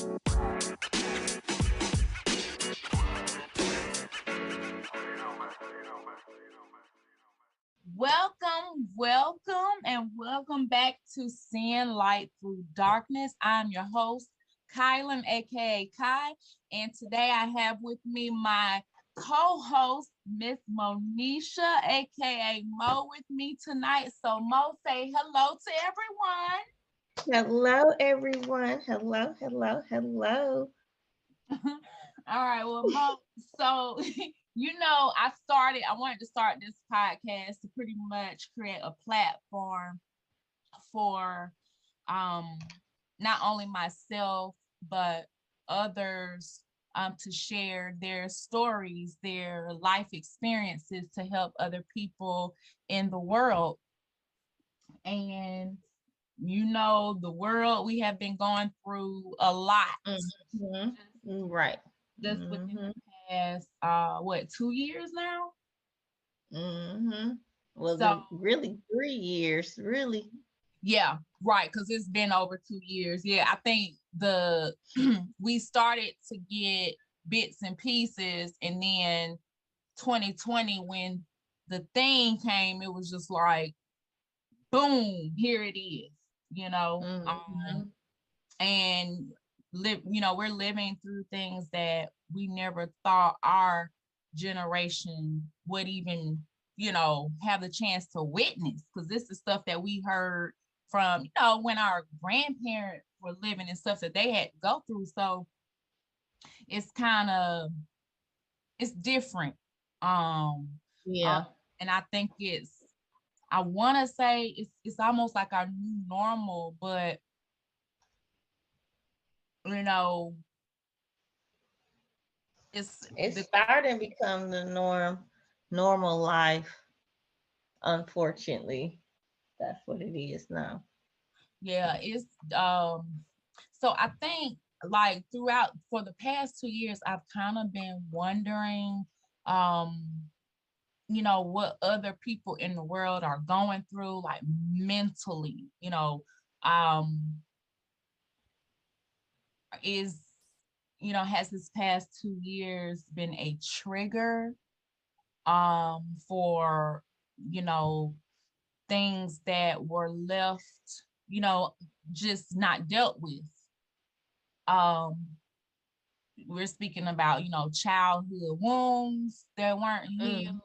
And welcome back to Seeing Light Through Darkness. I'm your host, Kylan, aka Kai, and today I have with me my co-host, Miss Monisha, aka Mo, with me tonight. So Mo, say hello to everyone. Hello, everyone. Hello. All right, well, Mo, so I wanted to start this podcast to pretty much create a platform for not only myself but others to share their stories, their life experiences to help other people in the world. And the world, we have been going through a lot. Right. Just within the past 2 years now. Well, So really 3 years, really. yeah, right, because it's been over 2 years. Yeah, I think we started to get bits and pieces, and then 2020, when the thing came, it was just like, boom, here it is, and we're living through things that we never thought our generation would even, have the chance to witness, because this is stuff that we heard from, when our grandparents were living and stuff that they had to go through. So it's it's different. Yeah. And I think I want to say it's almost like our new normal, but you know, it's starting to become the normal life. Unfortunately, that's what it is now. Yeah, it's so I think, like, throughout for the past 2 years, I've kind of been wondering, what other people in the world are going through, like mentally, um, is, has this past 2 years been a trigger, for, you know, things that were left, just not dealt with. Um, we're speaking about, childhood wounds that weren't healed,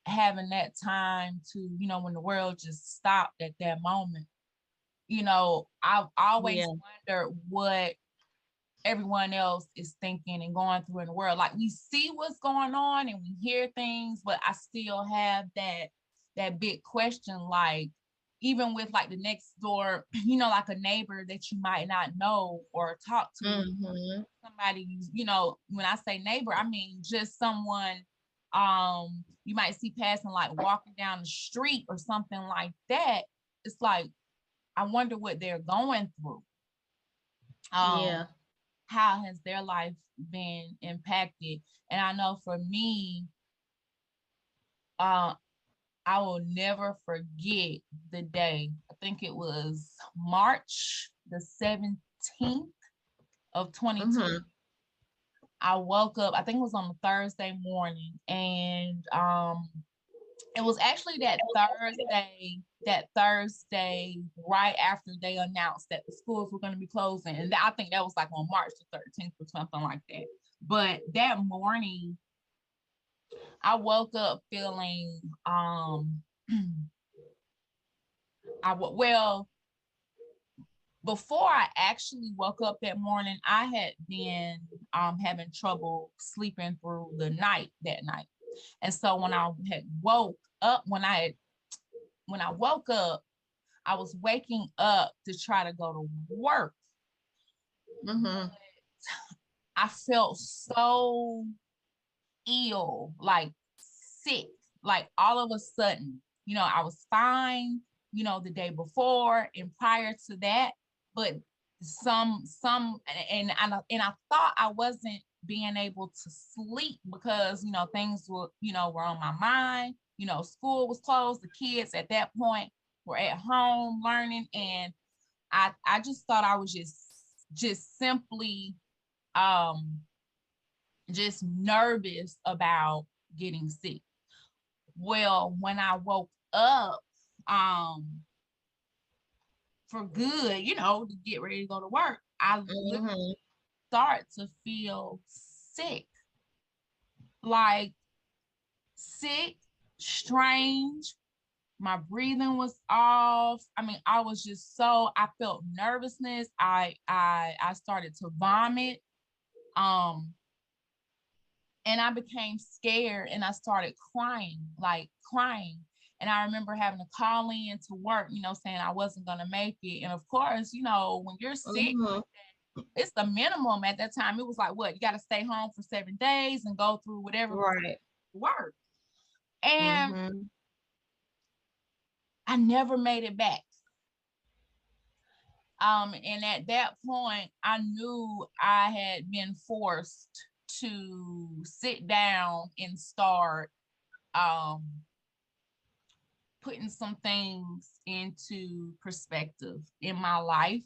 having that time to, when the world just stopped at that moment. I've always wondered what everyone else is thinking and going through in the world. Like, we see what's going on and we hear things, but I still have that big question, like, even with like the next door, like a neighbor that you might not know or talk to, somebody, when I say neighbor, I mean just someone you might see passing, like walking down the street or something like that. It's like, I wonder what they're going through. Yeah. How has their life been impacted? And I know for me, I will never forget the day. I think it was March the 17th of 2020. I woke up, I think it was on a Thursday morning, and it was actually that Thursday right after they announced that the schools were going to be closing. And I think that was like on March the 13th or something like that. But that morning, I woke up feeling, well, before I actually woke up that morning, I had been having trouble sleeping through the night that night. And so when I had woke up, when I woke up, I was waking up to try to go to work. I felt so ill, like sick, like all of a sudden. I was fine, the day before and prior to that, but some and I thought I wasn't being able to sleep because things were on my mind. School was closed, the kids at that point were at home learning, and I just thought I was just just simply um just nervous about getting sick. Well, when I woke up um for good, to get ready to go to work, I literally Mm-hmm. start to feel sick, like sick, strange. My breathing was off. I mean, I was just I felt nervousness. I started to vomit. Um, and I became scared and I started crying, like crying. And I remember having to call in to work, saying I wasn't gonna make it. And of course, when you're sick, Mm-hmm. it's the minimum at that time. It was like, what, you got to stay home for 7 days and go through whatever Right. work. And Mm-hmm. I never made it back. And at that point, I knew I had been forced to sit down and start um, putting some things into perspective in my life,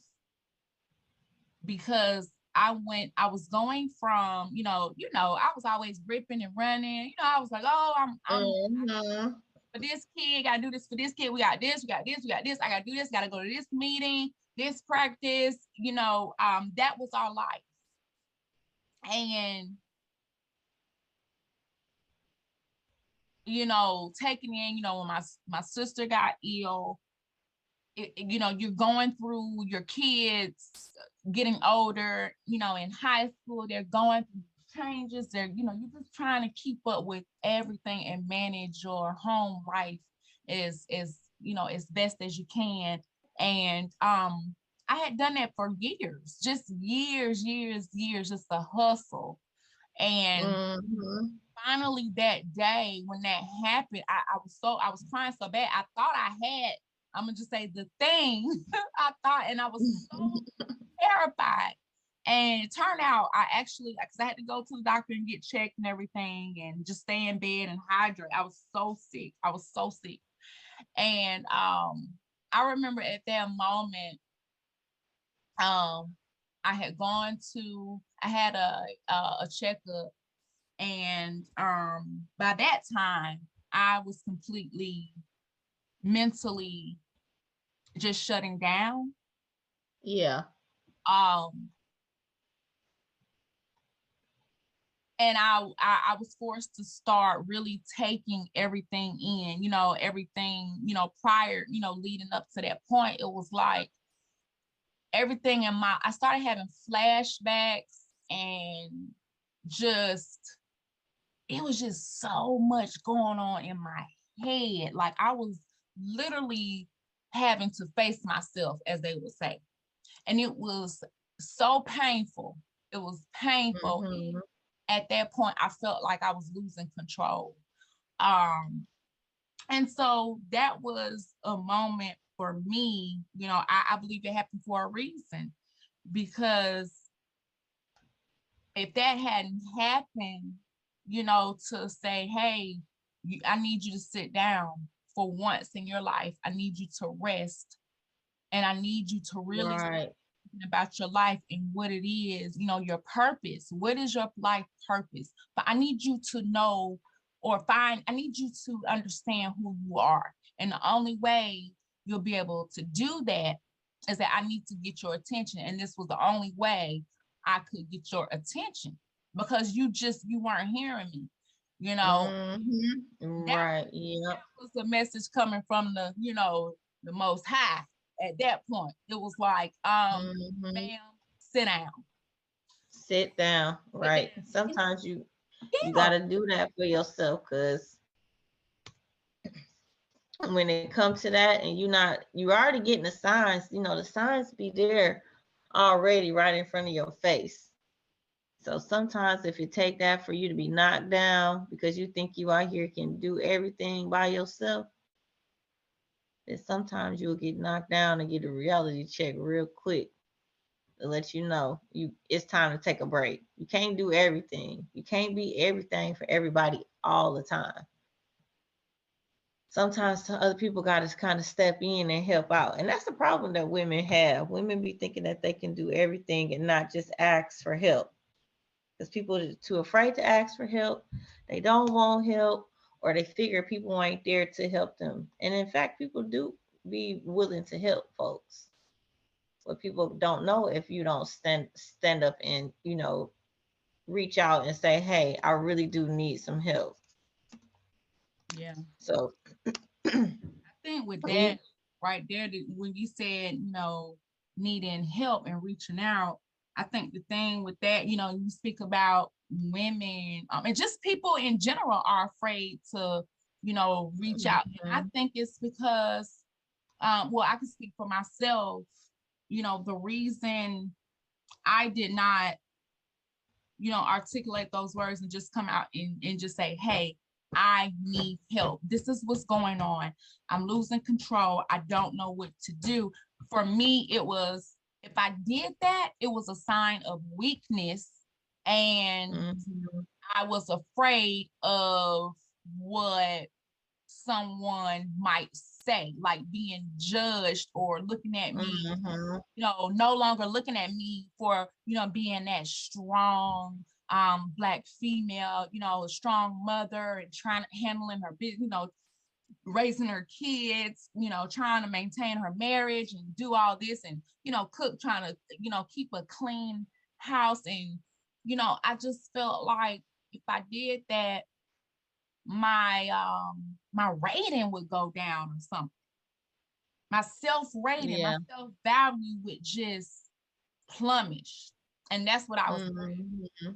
because I was going from, I was always ripping and running. I was like, oh, Mm-hmm. for this kid, gotta do this for this kid. We got this, we got this, we got this. I gotta do this, gotta go to this meeting, this practice, that was our life. And taking in, when my sister got ill, you're going through your kids getting older, in high school, they're going through changes. You're just trying to keep up with everything and manage your home life as best as you can. And I had done that for years, just years, just a hustle. And Mm-hmm. finally that day when that happened, I was crying so bad. I thought I had, I'm gonna just say the thing. I thought, and I was so terrified. And it turned out I actually, because I had to go to the doctor and get checked and everything and just stay in bed and hydrate. I was so sick. I was so sick. And I remember at that moment, um, I had a checkup, and by that time I was completely mentally just shutting down. Yeah. um and I was forced to start really taking everything in, everything, prior, leading up to that point. It was like everything I started having flashbacks, and just it was just so much going on in my head. Like I was literally having to face myself, as they would say. And it was so painful. It was painful. Mm-hmm. At that point, I felt like I was losing control. Um, and so that was a moment for me. I believe it happened for a reason, because if that hadn't happened, to say, hey, I need you to sit down for once in your life. I need you to rest, and I need you to really Right. about your life and what it is, your purpose. What is your life purpose? But I need you to know, I need you to understand who you are. And the only way you'll be able to do that is that I need to get your attention. And this was the only way I could get your attention, because you weren't hearing me. You know, Mm-hmm. that Right. Yep. was a message coming from the most high. At that point it was like, Mm-hmm. ma'am, sit down. Sit down. Sit Right. down. Sometimes you Yeah. gotta do that for yourself, because when it comes to that and you already getting the signs, the signs be there already right in front of your face. So sometimes if it take that for you to be knocked down because you think you out here can do everything by yourself, then sometimes you'll get knocked down and get a reality check real quick to let you know it's time to take a break. You can't do everything. You can't be everything for everybody all the time. sometimes other people got to kind of step in and help out. And that's the problem that women have. Women be thinking that they can do everything and not just ask for help, because people are too afraid to ask for help. They don't want help, or they figure people ain't there to help them. And in fact, people do be willing to help folks. What people don't know, if you don't stand up and, reach out and say, "Hey, I really do need some help." Yeah. So, I think with you, that right there, when you said, needing help and reaching out, I think the thing with that, you speak about women, and just people in general are afraid to, reach out. And I mhm, think it's because, well, I can speak for myself, the reason I did not, articulate those words and just come out and just say, hey, I need help. This is what's going on. I'm losing control. I don't know what to do. For me, it was, if I did that, it was a sign of weakness. And mhm, I was afraid of what someone might say, like being judged or looking at me, mhm, no longer looking at me for, being that strong black female, a strong mother and trying to handling her business, raising her kids, trying to maintain her marriage and do all this and, cook, trying to, keep a clean house. And, I just felt like if I did that, my rating would go down or something. My self-rating, my yeah, self-value would just plummet. And that's what I was worried. mhm.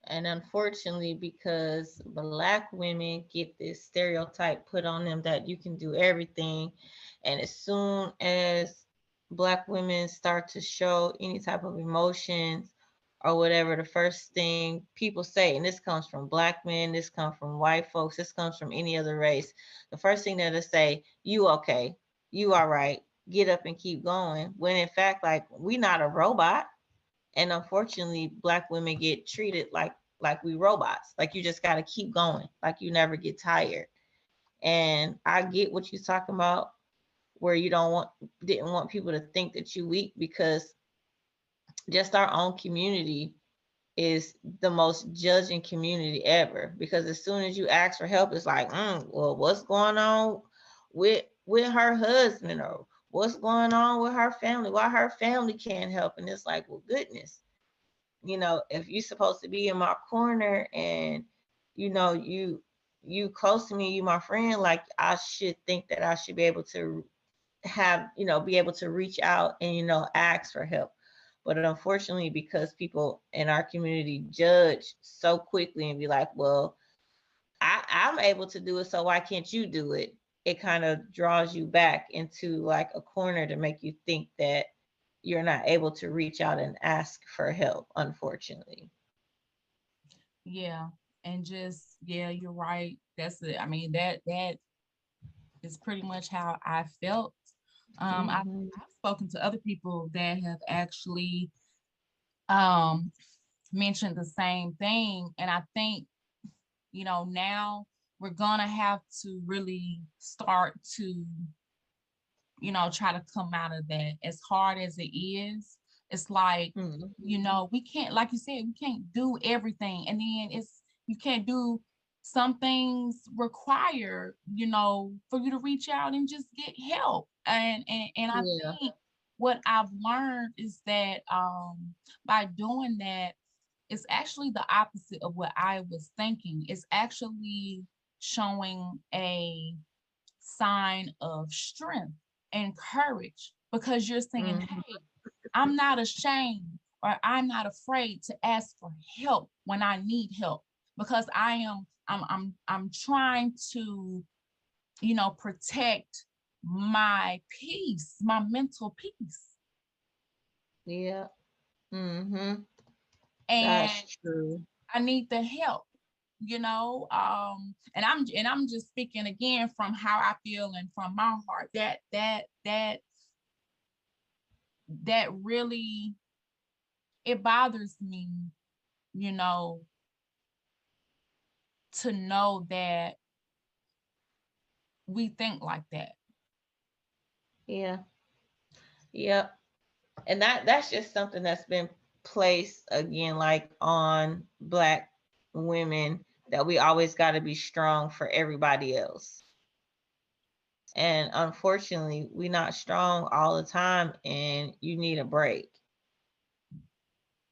And unfortunately, because black women get this stereotype put on them that you can do everything, and as soon as black women start to show any type of emotions or whatever, the first thing people say, and this comes from black men, this comes from white folks, this comes from any other race, the first thing that they say, "You okay? You all right? Get up and keep going." When in fact, like, we not a robot. And unfortunately, black women get treated like we robots. Like, you just got to keep going, like you never get tired. And I get what you're talking about, where you don't want didn't want people to think that you weak, because just our own community is the most judging community ever. Because as soon as you ask for help, it's like, well, what's going on with her husband, or what's going on with her family, why her family can't help. And it's like, well, goodness, if you're supposed to be in my corner, and you close to me, you my friend, like, I should think that I should be able to be able to reach out and ask for help. But unfortunately, because people in our community judge so quickly and be like, well, I'm able to do it, so why can't you do it? It kind of draws you back into like a corner to make you think that you're not able to reach out and ask for help, unfortunately. Yeah. And just, yeah, you're right. That's it. I mean, that is pretty much how I felt. Hmm. I've spoken to other people that have actually um mentioned the same thing. And I think, now we're gonna have to really start to, try to come out of that. As hard as it is, it's like, Hmm. we can't, like you said, we can't do everything. And then you can't do some things require, for you to reach out and just get help. And I Yeah. think what I've learned is that by doing that, it's actually the opposite of what I was thinking. It's actually showing a sign of strength and courage, because you're saying, Hmm. hey, I'm not ashamed or I'm not afraid to ask for help when I need help, because I'm trying to, protect my peace, my mental peace. Yeah. Hmm. And That's true. I need the help, and I'm just speaking again from how I feel and from my heart. That really, it bothers me, you know, to know that we think like that. Yeah. Yep. And that's just something that's been placed again, like on Black women, that we always got to be strong for everybody else. And unfortunately, we're not strong all the time, and you need a break.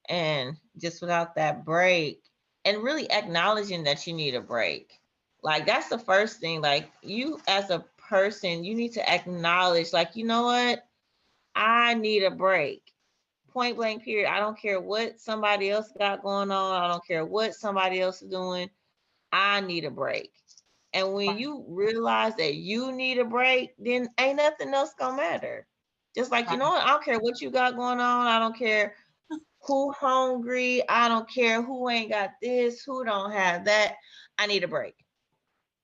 And just without that break, and really acknowledging that you need a break, like that's the first thing. Like, you as a person, you need to acknowledge, like, you know what, I need a break. Point blank, period. I don't care what somebody else got going on. I don't care what somebody else is doing. I need a break. And when Right. you realize that you need a break, then ain't nothing else gonna matter. Just like, you know Right. what? I don't care what you got going on. I don't care who hungry. I don't care who ain't got this, who don't have that. I need a break.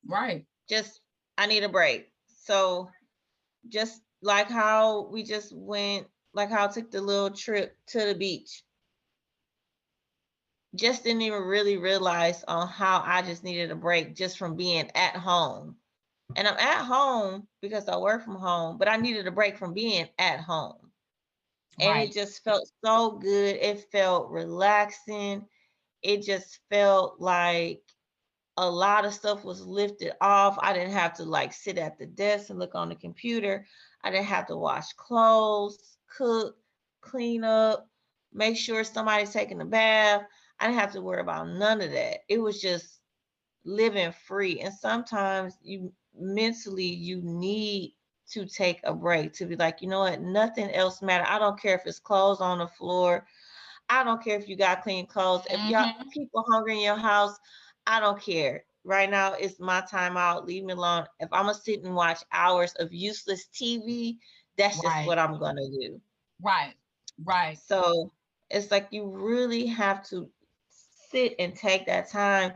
Right. Just, I need a break. So just like how we just went, like how I took the little trip to the beach, just didn't even really realize on how I just needed a break just from being at home. And I'm at home because I work from home, but I needed a break from being at home. And it Right. just felt so good. It felt relaxing. It just felt like a lot of stuff was lifted off. I didn't have to like sit at the desk and look on the computer. I didn't have to wash clothes, cook, clean up, make sure somebody's taking a bath. I didn't have to worry about none of that. It was just living free. And sometimes you mentally, you need to take a break to be like, you know what, nothing else matter. I don't care if it's clothes on the floor. I don't care if you got clean clothes. If y'all Mm-hmm. people hungry in your house, I don't care. Right now, it's my time out. Leave me alone. If I'm gonna sit and watch hours of useless TV, that's just Right. what I'm gonna do. Right. Right. So it's like you really have to sit and take that time,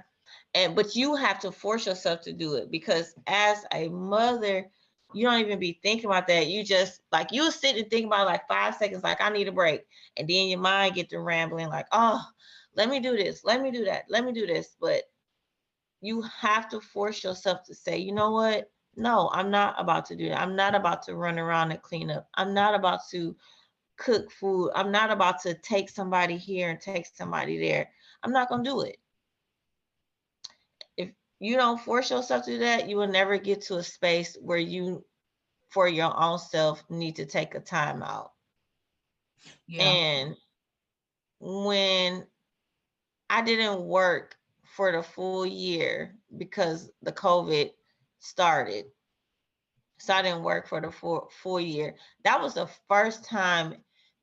and but you have to force yourself to do it, because as a mother, you don't even be thinking about that. You just like, you sit and think about like 5 seconds, like, I need a break, and then your mind get to rambling like, oh, let me do this, let me do that, let me do this. But you have to force yourself to say, you know what, no, I'm not about to do that. I'm not about to run around and clean up. I'm not about to cook food. I'm not about to take somebody here and take somebody there. I'm not going to do it. If you don't force yourself to do that, you will never get to a space where you, for your own self, need to take a time out. Yeah. And when I didn't work for the full year because the COVID started, so I didn't work for the full year. That was the first time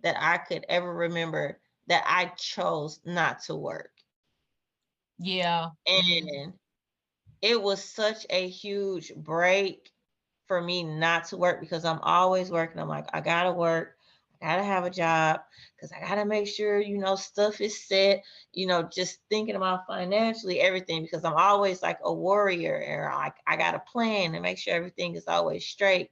that I could ever remember that I chose not to work. Yeah. Mm. And it was such a huge break for me not to work, because I'm always working. I'm like, I gotta work. I gotta have a job because I gotta make sure, stuff is set, just thinking about financially everything, because I'm always like a warrior, and like I got a plan to make sure everything is always straight.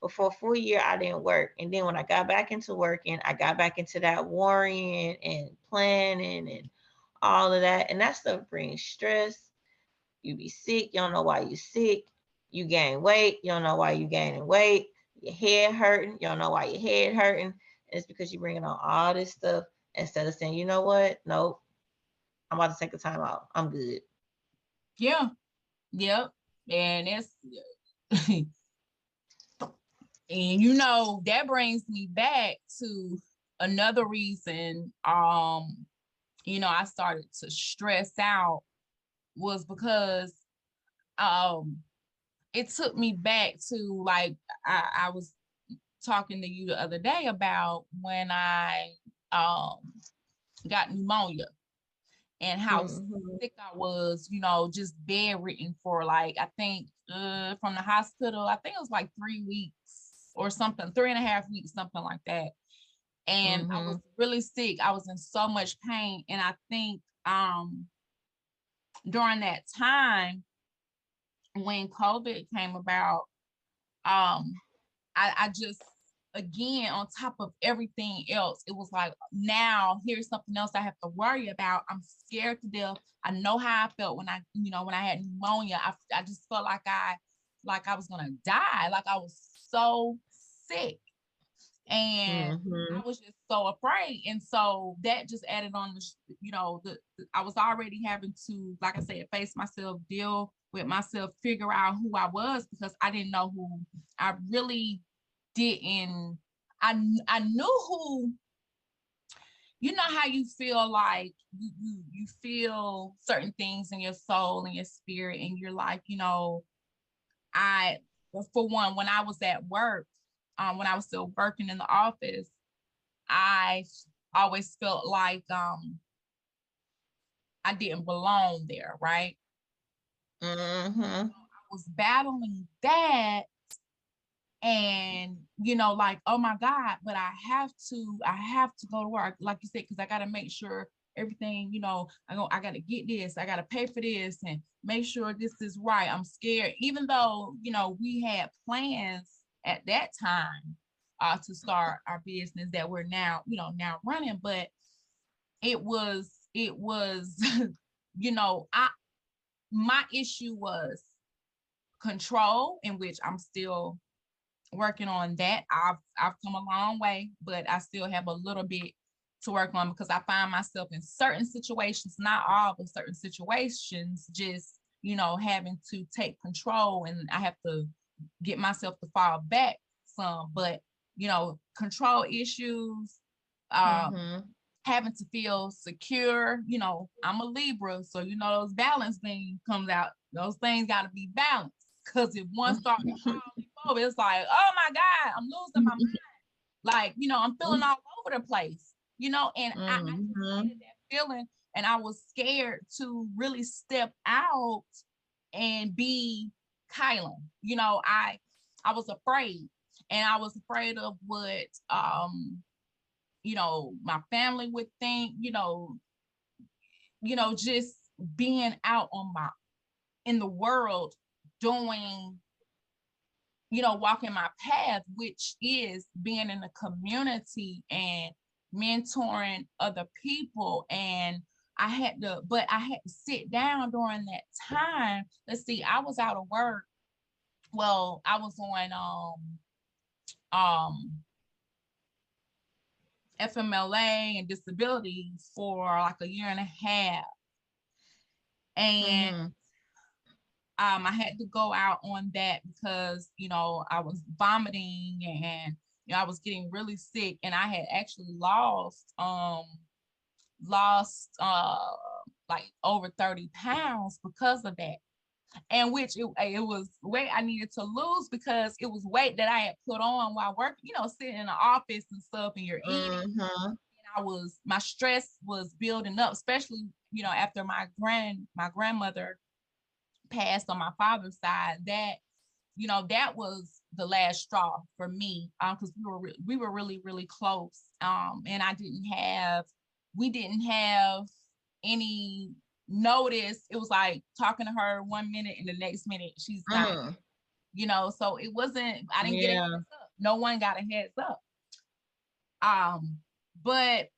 But for a full year, I didn't work. And then when I got back into working, I got back into that worrying and planning and all of that. And that stuff brings stress. You be sick, you don't know why you sick. You gain weight, you don't know why you gaining weight. Your head hurting, you don't know why your head hurting. And it's because you're bringing on all this stuff instead of saying, you know what? Nope, I'm about to take a time out. I'm good. Yeah. Yep. And it's and that brings me back to another reason I started to stress out was because um it took me back to like I was talking to you the other day about when I got pneumonia and how Mm-hmm. sick I was, just bedridden for like I think from the hospital, I think it was like 3 weeks or something, 3.5 weeks, something like that. And I Mm-hmm. was really sick. I was in so much pain. And I think during that time when COVID came about, um, I just again on top of everything else, it was like now here's something else I have to worry about. I'm scared to death. I know how I felt when I had pneumonia. I just felt like I like I was gonna die. Like I was so sick. And Mm-hmm. I was just so afraid. And so that just added on I was already having to, like I said, face myself, deal with myself, figure out who I was, because I didn't know who I really didn't. I knew who, you know how you feel like you feel certain things in your soul and your spirit, and you're like, I, for one, when I was at work, when I was still working in the office, I always felt like I didn't belong there, right? Mm-hmm. I was battling that, and like, oh my God, but I have to go to work, like you said, because I got to make sure everything, I got to get this, I got to pay for this and make sure this is right. I'm scared, even though we had plans at that time to start our business that we're now running, but it was I my issue was control, in which I'm still working on that. I've come a long way, but I still have a little bit to work on, because I find myself in certain situations, not all, but certain situations, just having to take control, and I have to get myself to fall back some. But control issues, um, Mm-hmm. having to feel secure. I'm a Libra, so those balance things comes out. Those things got to be balanced, because if one starts to fall over, it's like, oh my God, I'm losing my mind. Like, I'm feeling all over the place, and I just Mm-hmm. hated that feeling. And I was scared to really step out and be Kylan. I was afraid, and I was afraid of what my family would think, just being out in the world, doing, walking my path, which is being in a community and mentoring other people. And I had to sit down during that time. Let's see, I was out of work. Well, I was on FMLA and disability for like a year and a half. And Mm-hmm. I had to go out on that because, I was vomiting, and, I was getting really sick, and I had actually lost like over 30 pounds because of that. And which it was weight I needed to lose, because it was weight that I had put on while working, sitting in the office and stuff, and you're eating. Mm-hmm. My stress was building up, especially, after my grandmother passed on my father's side. That was the last straw for me, because we were really, really close, and we didn't have any notice. It was like talking to her one minute and the next minute she's not, Mm. so it wasn't, I didn't get a Yeah. heads up. No one got a heads up. But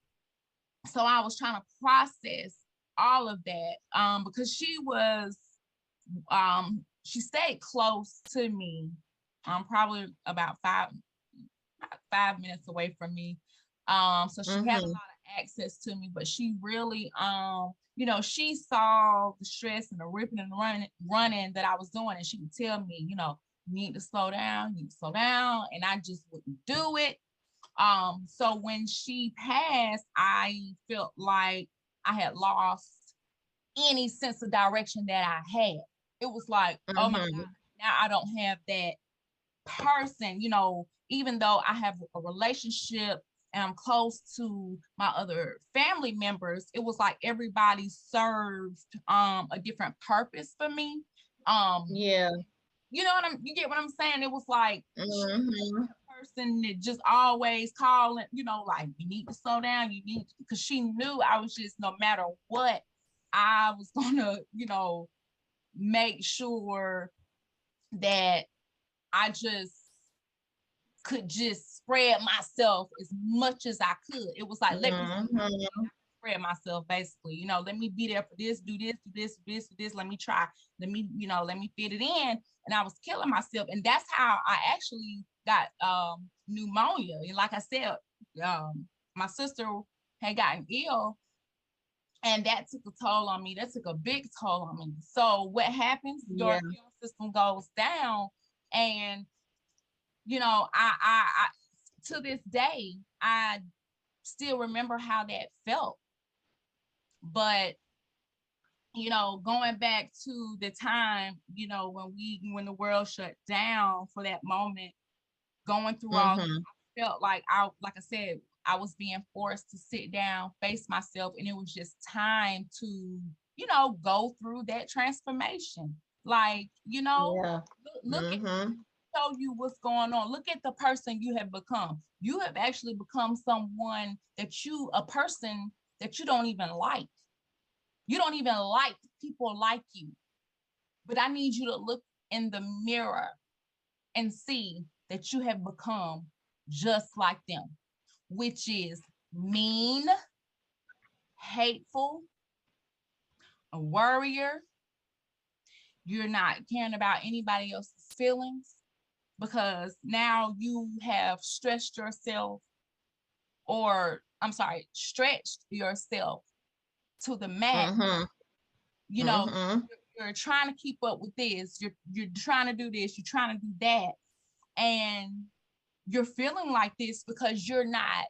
so I was trying to process all of that, because she stayed close to me, probably about 5 minutes away from me. So she had a Mm-hmm. lot of access to me, but she really, she saw the stress and the ripping and running that I was doing, and she would tell me, you need to slow down, you need to slow down, and I just wouldn't do it. So when she passed, I felt like I had lost any sense of direction that I had. It was like, oh my Mm-hmm. God, now I don't have that person, even though I have a relationship and I'm close to my other family members. It was like everybody served a different purpose for me. Um, Yeah. you get what I'm saying? It was like she was Mm-hmm. the person that just always calling, like, you need to slow down, because she knew I was just, no matter what, I was gonna, make sure that I just could just spread myself as much as I could. It was like, let me see how big Mm-hmm. I can spread myself, basically. Let me be there for this, do this, do this, do this, do this. Let me try. Let me fit it in. and I was killing myself. And that's how I actually got pneumonia. And like I said, my sister had gotten ill, and that took a toll on me. That took a big toll on me. So what happens? Your Yeah. immune system goes down, and you know, I to this day, I still remember how that felt. But you know, going back to the time, you know, when the world shut down for that moment, going through all, Mm-hmm. I felt like I said, I was being forced to sit down, face myself, and it was just time to, you know, go through that transformation. Like, you know, Yeah. look at, Mm-hmm. show you what's going on. Look at the person you have become. You have actually become someone a person that you don't even like. You don't even like people like you. But I need you to look in the mirror and see that you have become just like them, which is mean, hateful, a worrier. You're not caring about anybody else's feelings because now you have stressed yourself, or I'm sorry, stretched yourself to the max. Mm-hmm. You know, Mm-hmm. you're trying to keep up with this, you're trying to do this, you're trying to do that, and you're feeling like this because you're not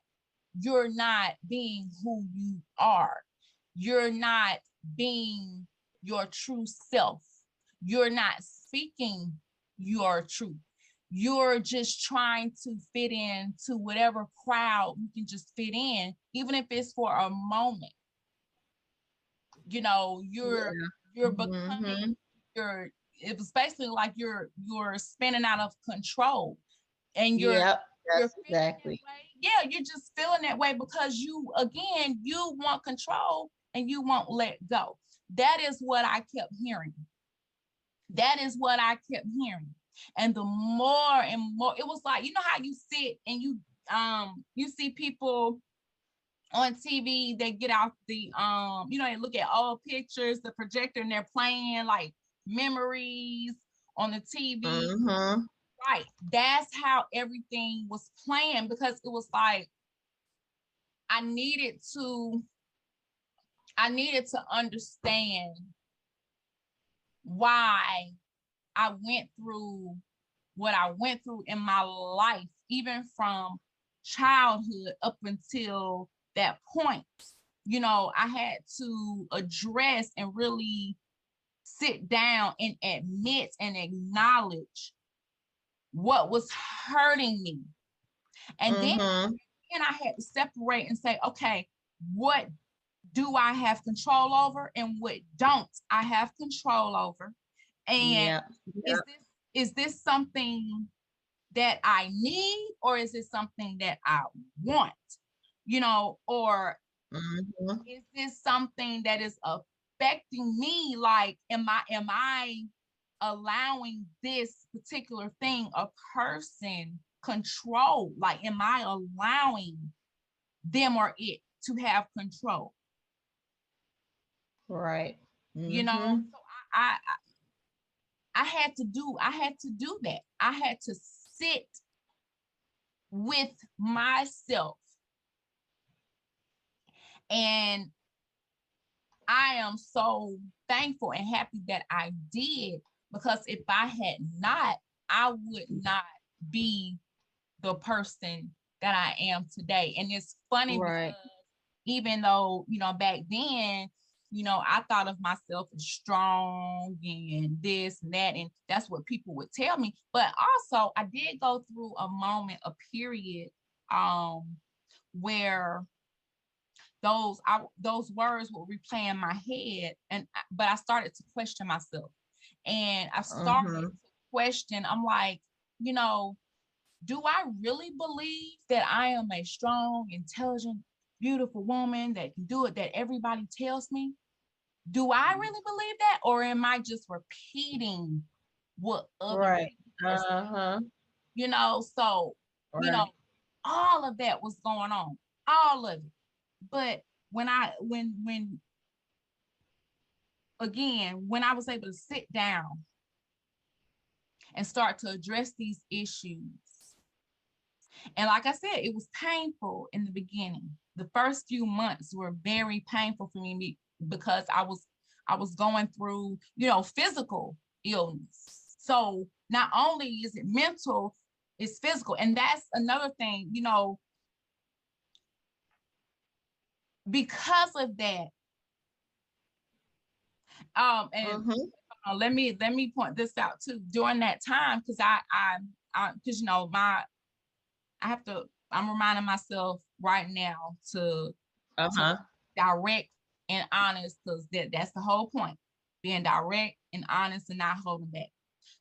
being who you are. You're not being your true self. You're not speaking your truth. You're just trying to fit in to whatever crowd you can just fit in, even if it's for a moment. You know, you're becoming Mm-hmm. you're it was basically like you're spinning out of control, and Yep. you're That's feeling that exactly. way. Yeah, you're just feeling that way because you want control and you won't let go. That is what I kept hearing. That is what I kept hearing. And the more and more, it was like, you know how you sit and you see people on TV, they get out the you know, they look at old pictures, the projector, and they're playing like memories on the TV. Mm-hmm. Right. That's how everything was playing, because it was like I needed to I needed to understand why I went through what I went through in my life, even from childhood up until that point. You know, I had to address and really sit down and admit and acknowledge what was hurting me. And then Mm-hmm. I had to separate and say, okay, what do I have control over and what don't I have control over? And Yep. is Yep. this something that I need, or is it something that I want? You know, or Mm-hmm. is this something that is affecting me? Like, am I allowing this particular thing, a person, control? Like, am I allowing them or it to have control? Right. You know, Mm-hmm. so I had to do that. I had to sit with myself, and I am so thankful and happy that I did, because if I had not, I would not be the person that I am today. And it's funny because Right. even though, you know, back then, you know, I thought of myself as strong and this and that, and that's what people would tell me. But also, I did go through a period, where those words would replay in my head, but I started to question myself, and I started Mm-hmm. to question. I'm like, you know, do I really believe that I am a strong, intelligent, beautiful woman that can do it, that everybody tells me? Do I really believe that? Or am I just repeating what other Right. people are saying? Uh-huh. You know, so, you know, Right. all of that was going on, all of it. But when again, when I was able to sit down and start to address these issues. And like I said, it was painful in the beginning. The first few months were very painful for me because I was going through, physical illness. So not only is it mental, it's physical. And that's another thing, because of that. And Mm-hmm. let me point this out too. During that time, because because I'm reminding myself right now to Uh-huh. direct and honest, because that's the whole point. Being direct and honest and not holding back.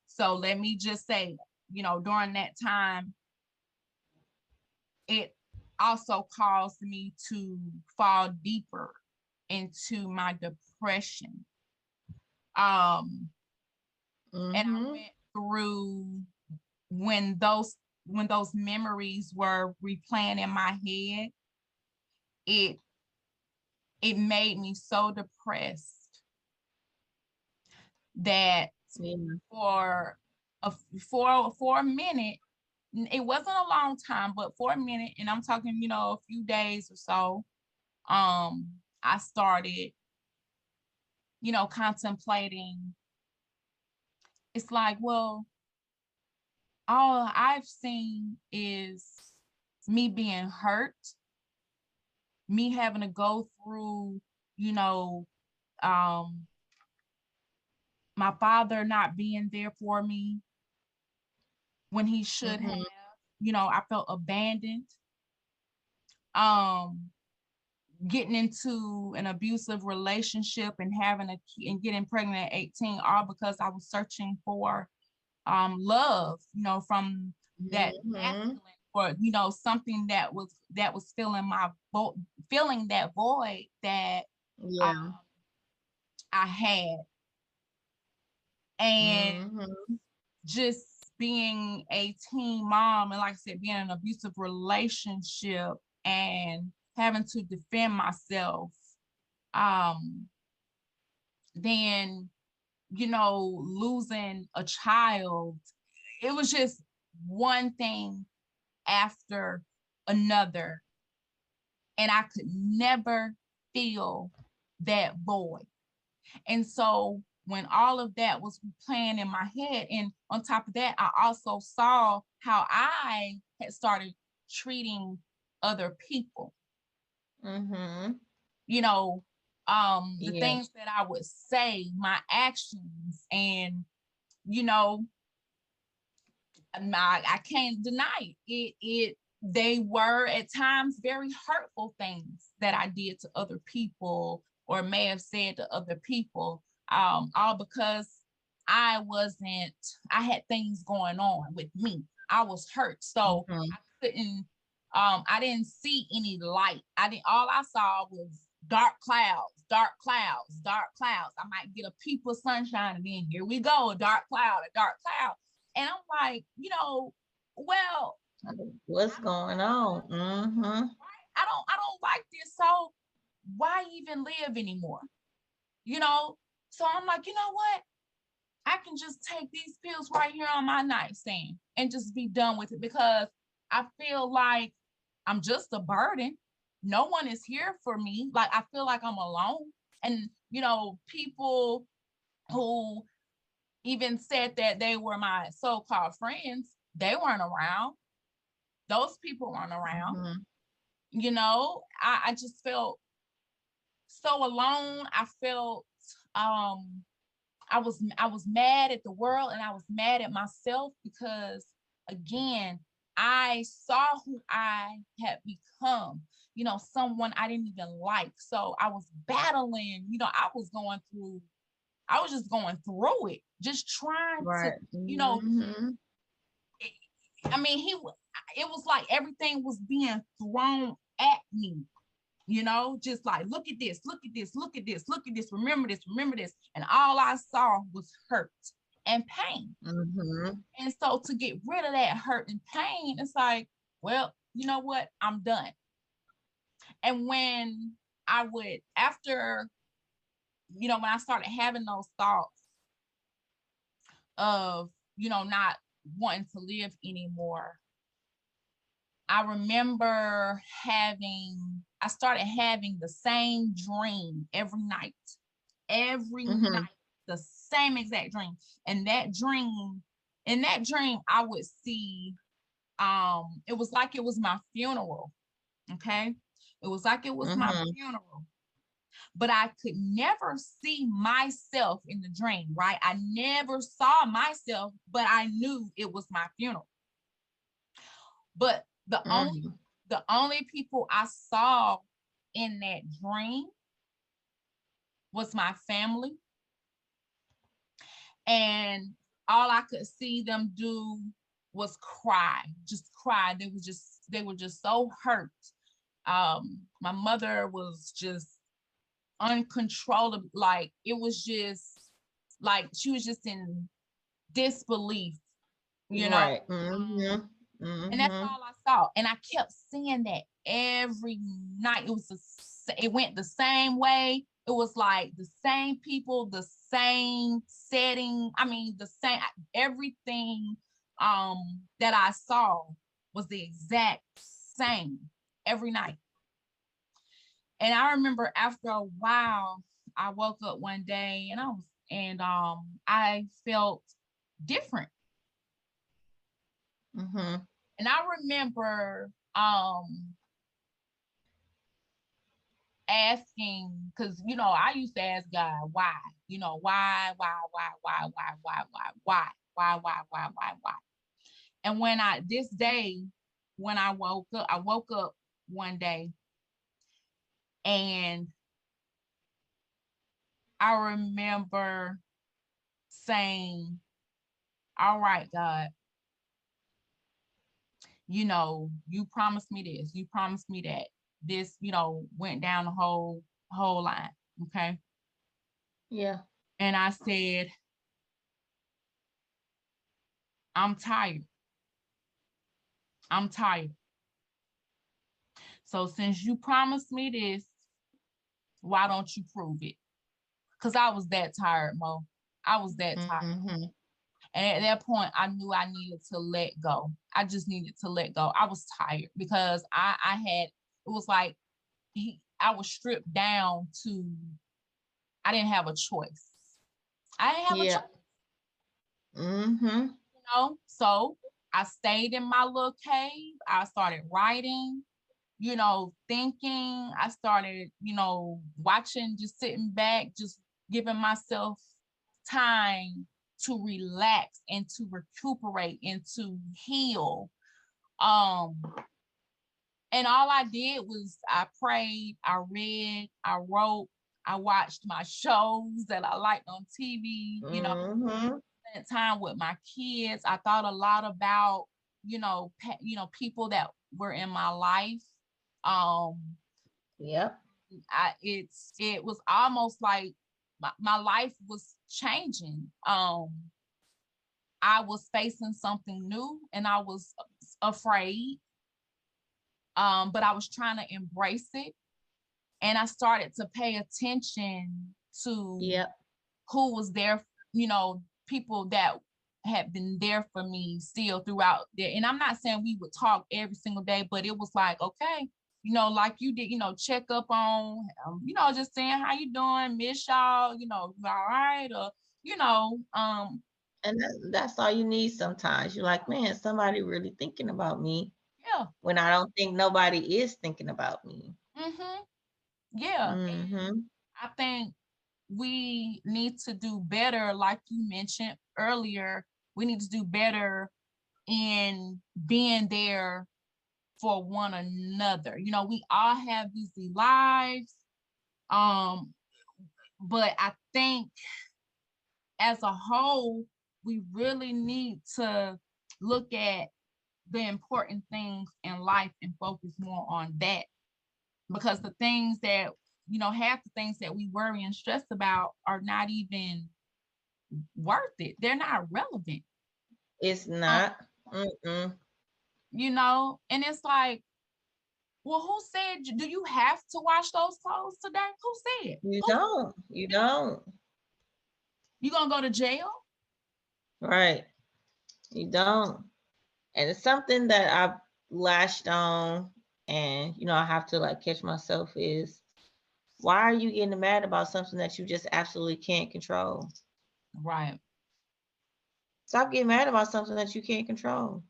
So let me just say, during that time, it also caused me to fall deeper into my depression. Um, and I Mm-hmm. went through when those memories were replaying in my head, it it made me so depressed that Yeah. for a for a minute, it wasn't a long time, but for a minute, and I'm talking, a few days or so, I started, contemplating. It's like, well, all I've seen is me being hurt, me having to go through, you know, um, my father not being there for me when he should have. Mm-hmm. I felt abandoned. Um, Getting into an abusive relationship and having a and getting pregnant at 18, all because I was searching for love, from that Mm-hmm. masculine, or something that was filling that void that um, Yeah. I had. And Mm-hmm. just being a teen mom, and like I said, being in an abusive relationship and having to defend myself, um then losing a child, it was just one thing after another, and I could never fill that void. And so when all of that was playing in my head, and on top of that, I also saw how I had started treating other people, Mm-hmm. you know, the Yeah. things that I would say, my actions, and you know, I can't deny it. They were at times very hurtful things that I did to other people or may have said to other people, all because I had things going on with me. I was hurt. So Mm-hmm. I couldn't, I didn't see any light. All I saw was dark clouds, dark clouds, dark clouds. I might get a peep of sunshine, and then here we go, a dark cloud, a dark cloud. And I'm like, well, What's I don't going on? Mm-hmm. right? I don't like this. So why even live anymore? You know? So I'm like, you know what? I can just take these pills right here on my nightstand and just be done with it, because I feel like I'm just a burden. No one is here for me. Like I feel like I'm alone. And people who even said that they were my so-called friends, they weren't around. Those people weren't around. Mm-hmm. I just felt so alone. I felt I was mad at the world, and I was mad at myself because, again, I saw who I had become, someone I didn't even like. So I was battling, I was just going through it, just trying to, Right. you know, Mm-hmm. I mean, it was like everything was being thrown at me, just like, look at this, look at this, look at this, look at this, remember this, remember this. And all I saw was hurt and pain. Mm-hmm. And so to get rid of that hurt and pain, it's like, well, you know what? I'm done. And when when I started having those thoughts of not wanting to live anymore, I remember I started having the same dream every night, Mm-hmm. the same exact dream. And in that dream, I would see, it was like it was my funeral. Okay. It was like it was my Mm-hmm. funeral, but I could never see myself in the dream, right? I never saw myself, but I knew it was my funeral. But Mm-hmm. the only people I saw in that dream was my family, and all I could see them do was cry, just cry. They were just so hurt. My mother was just uncontrollable, like it was just like she was just in disbelief, you know. Right. Mm-hmm. And that's Mm-hmm. all I saw. And I kept seeing that every night. It went the same way. It was like the same people, the same setting. I mean, the same everything that I saw was the exact same every night. And I remember after a while, I woke up one day and I felt different. Mm-hmm. And I remember asking, because I used to ask God why, why. And this day, when I woke up one day and I remember saying, all right, God, you promised me this, you promised me that. This, went down the whole line. Okay. Yeah. And I said, I'm tired. I'm tired. So since you promised me this, why don't you prove it? Because I was that tired, Mo. I was that tired. Mm-hmm. And at that point, I knew I needed to let go. I just needed to let go. I was tired because it was like I was stripped down to, I didn't have a choice. I didn't have a choice, Yeah. Mm-hmm. So I stayed in my little cave. I started writing, thinking. I started, watching, just sitting back, just giving myself time to relax and to recuperate and to heal. Um, and all I did was I prayed, I read, I wrote, I watched my shows that I liked on TV, Mm-hmm. spent time with my kids. I thought a lot about, people that were in my life. Um, Yep. it was almost like my life was changing. I was facing something new and I was afraid. But I was trying to embrace it. And I started to pay attention to Yep. who was there, people that had been there for me still throughout there. And I'm not saying we would talk every single day, but it was like, okay, like you did, check up on, just saying how you doing, miss y'all, you all right, or you know, um, And that's all you need sometimes. You're like, man, somebody really thinking about me yeah, when I don't think nobody is thinking about me. mm-hmm, yeah. And Mm-hmm. I think we need to do better, like you mentioned earlier. We need to do better in being there for one another. We all have busy lives. Um, but I think as a whole, we really need to look at the important things in life and focus more on that, because the things that, half the things that we worry and stress about are not even worth it. They're not relevant. It's Um, not. Mm-mm. and it's like, well, who said, do you have to wash those clothes today? Who said? You Who don't. You don't. you gonna go to jail? Right. You don't. And it's something that I've lashed on, and I have to like catch myself is, why are you getting mad about something that you just absolutely can't control? Right. Stop getting mad about something that you can't control.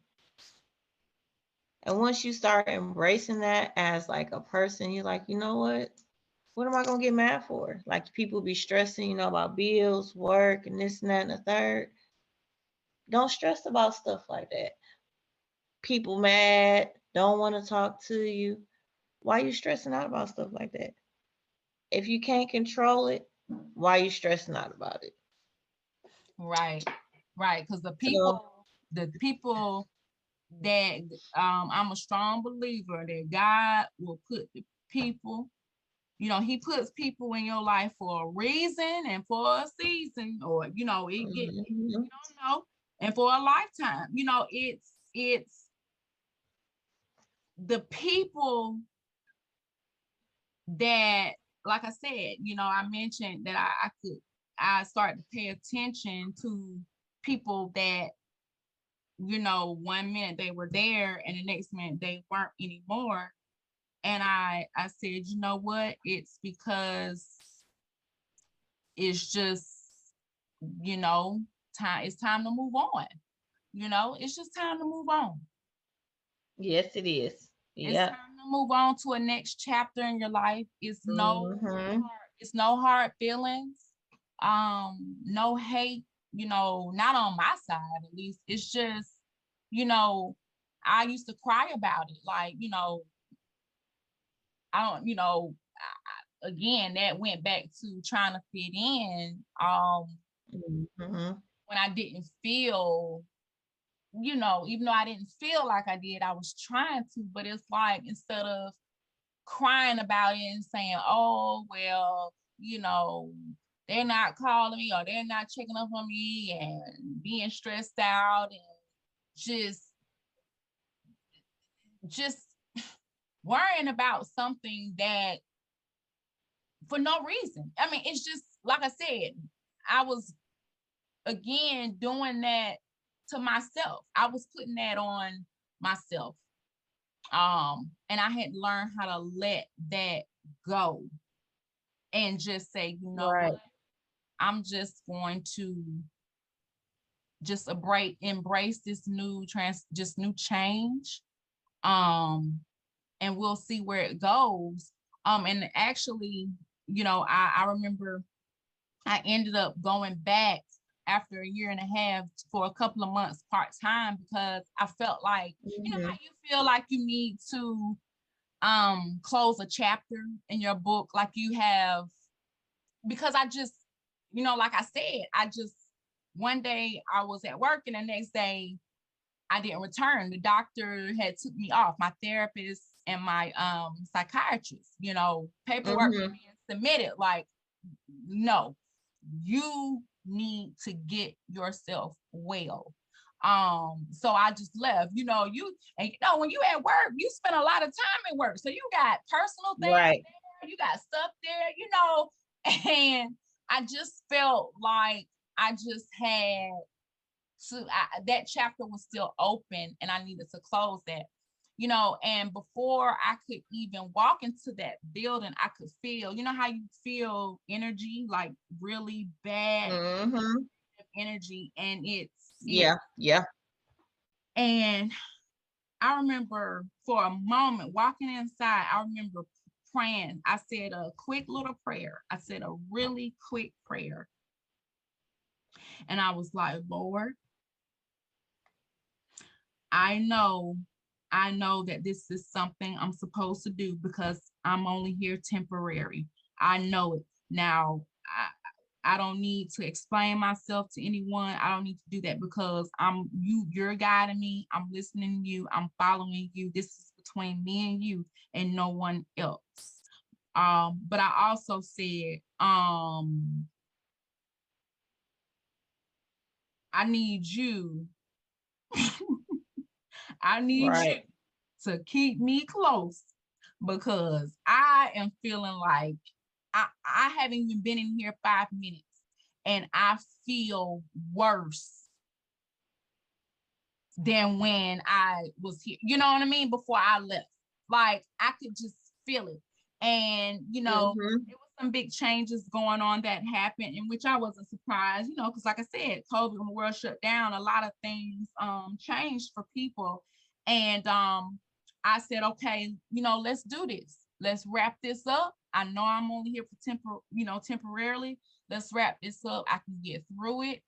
And once you start embracing that as like a person, you're like, you know what am I gonna get mad for? Like people be stressing, about bills, work, and this and that and the third. Don't stress about stuff like that. People mad, don't want to talk to you. Why are you stressing out about stuff like that? If you can't control it, why are you stressing out about it? Right. Right. Because So, the people that I'm a strong believer that God will put the people, he puts people in your life for a reason and for a season, or you mhm, don't know, and for a lifetime. It's the people that, like I said, I mentioned that I started to pay attention to people that, one minute they were there and the next minute they weren't anymore. And I said, you know what? It's because it's just, you know, it's time to move on. It's just time to move on. yes, it is. It's Yep. time to move on to a next chapter in your life. Hmm. It's no hard feelings, no hate, not on my side at least. It's just, you know, I used to cry about it. Like, I don't, again, that went back to trying to fit in. Hmm. When I didn't feel, even though I didn't feel like I did, I was trying to, but it's like instead of crying about it and saying, oh, well, they're not calling me or they're not checking up on me and being stressed out and just just worrying about something that for no reason. I mean, it's just like I said, I was again doing that to myself. I was putting that on myself. And I had learned how to let that go and just say, you know what, Right. I'm just going to just embrace this just new change. Um, and we'll see where it goes. And actually, I remember I ended up going back after a year and a half for a couple of months part-time because I felt like, how Hmm. you feel like you need to close a chapter in your book, like you have, because I just, like I said, I just one day I was at work and the next day I didn't return. The doctor had took me off, my therapist and my psychiatrist, paperwork was Hmm. being submitted like, no, you need to get yourself well. So I just left, when you at work, you spend a lot of time at work. So you got personal things Right. there, you got stuff there, and I just felt like I just had that chapter was still open and I needed to close that. And before I could even walk into that building, I could feel, how you feel energy, like really bad Hmm. energy. And it, Yeah. Yeah. and I remember for a moment walking inside, I remember praying. I said a quick little prayer. I said a really quick prayer. And I was like, Lord, I know, I know that this is something I'm supposed to do because I'm only here temporary. I know it. Now, I don't need to explain myself to anyone. I don't need to do that because you're guiding me. I'm listening to you. I'm following you. This is between me and you and no one else. But I also said, I need you. I need you Right. to keep me close because I am feeling like I haven't even been in here 5 minutes and I feel worse than when I was here. You know what I mean? Before I left. Like I could just feel it. And Mm-hmm. there was some big changes going on that happened, in which I wasn't surprised, because like I said, COVID, when the world shut down, a lot of things changed for people. And I said, okay, let's do this. Let's wrap this up. I know I'm only here for temporarily. Let's wrap this up. I can get through it.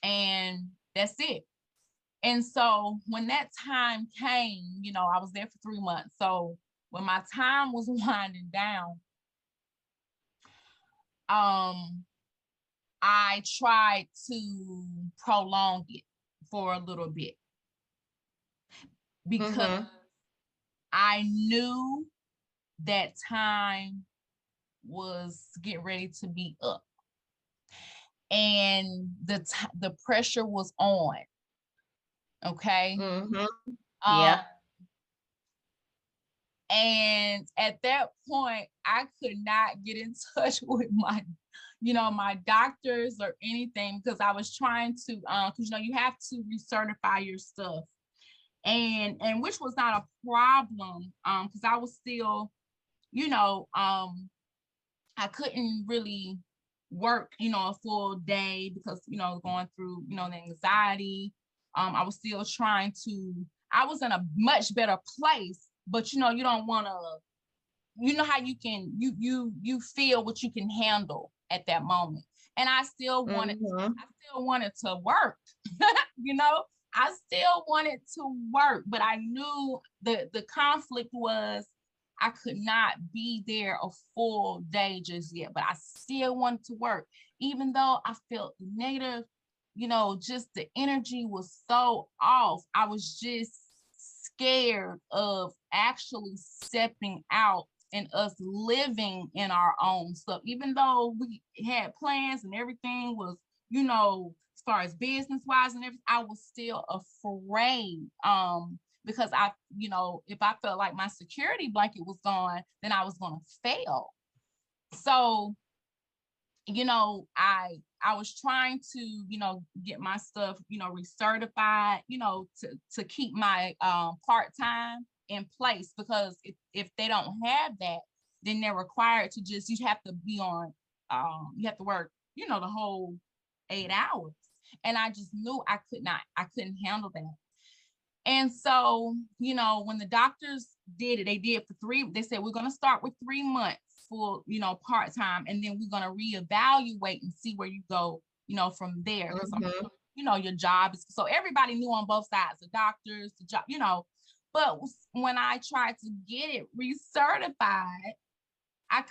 And that's it. And so when that time came, I was there for 3 months. So when my time was winding down, I tried to prolong it for a little bit because Mm-hmm. I knew that time was getting ready to be up, and the pressure was on. Okay. Mm-hmm. Um, Yeah. and at that point, I could not get in touch with my doctors or anything, because I was trying to, because you have to recertify your stuff, and which was not a problem, because I was still, I couldn't really work, a full day, because, going through, the anxiety. I was still trying to, I was in a much better place, but you don't want to, how you can, you feel what you can handle at that moment. And I still wanted to, Mm-hmm. work, you know, I still wanted to work, but I knew the conflict was I could not be there a full day just yet, but I still wanted to work, even though I felt negative, just the energy was so off. I was just scared of actually stepping out and us living in our own stuff, even though we had plans and everything was, as far as business wise and everything, I was still afraid. Because if I felt like my security blanket was gone, then I was going to fail. So, I was trying to, get my stuff, recertified, to keep my part-time in place, because if they don't have that, then they're required to just, you have to be on, you have to work, the whole 8 hours. And I just knew I couldn't handle that. And so, when the doctors did it, they did for they said, we're going to start with 3 months for, part-time, and then we're going to reevaluate and see where you go, from there. Because Mm-hmm. your job is, so everybody knew on both sides, the doctors, the job, but when I tried to get it recertified, I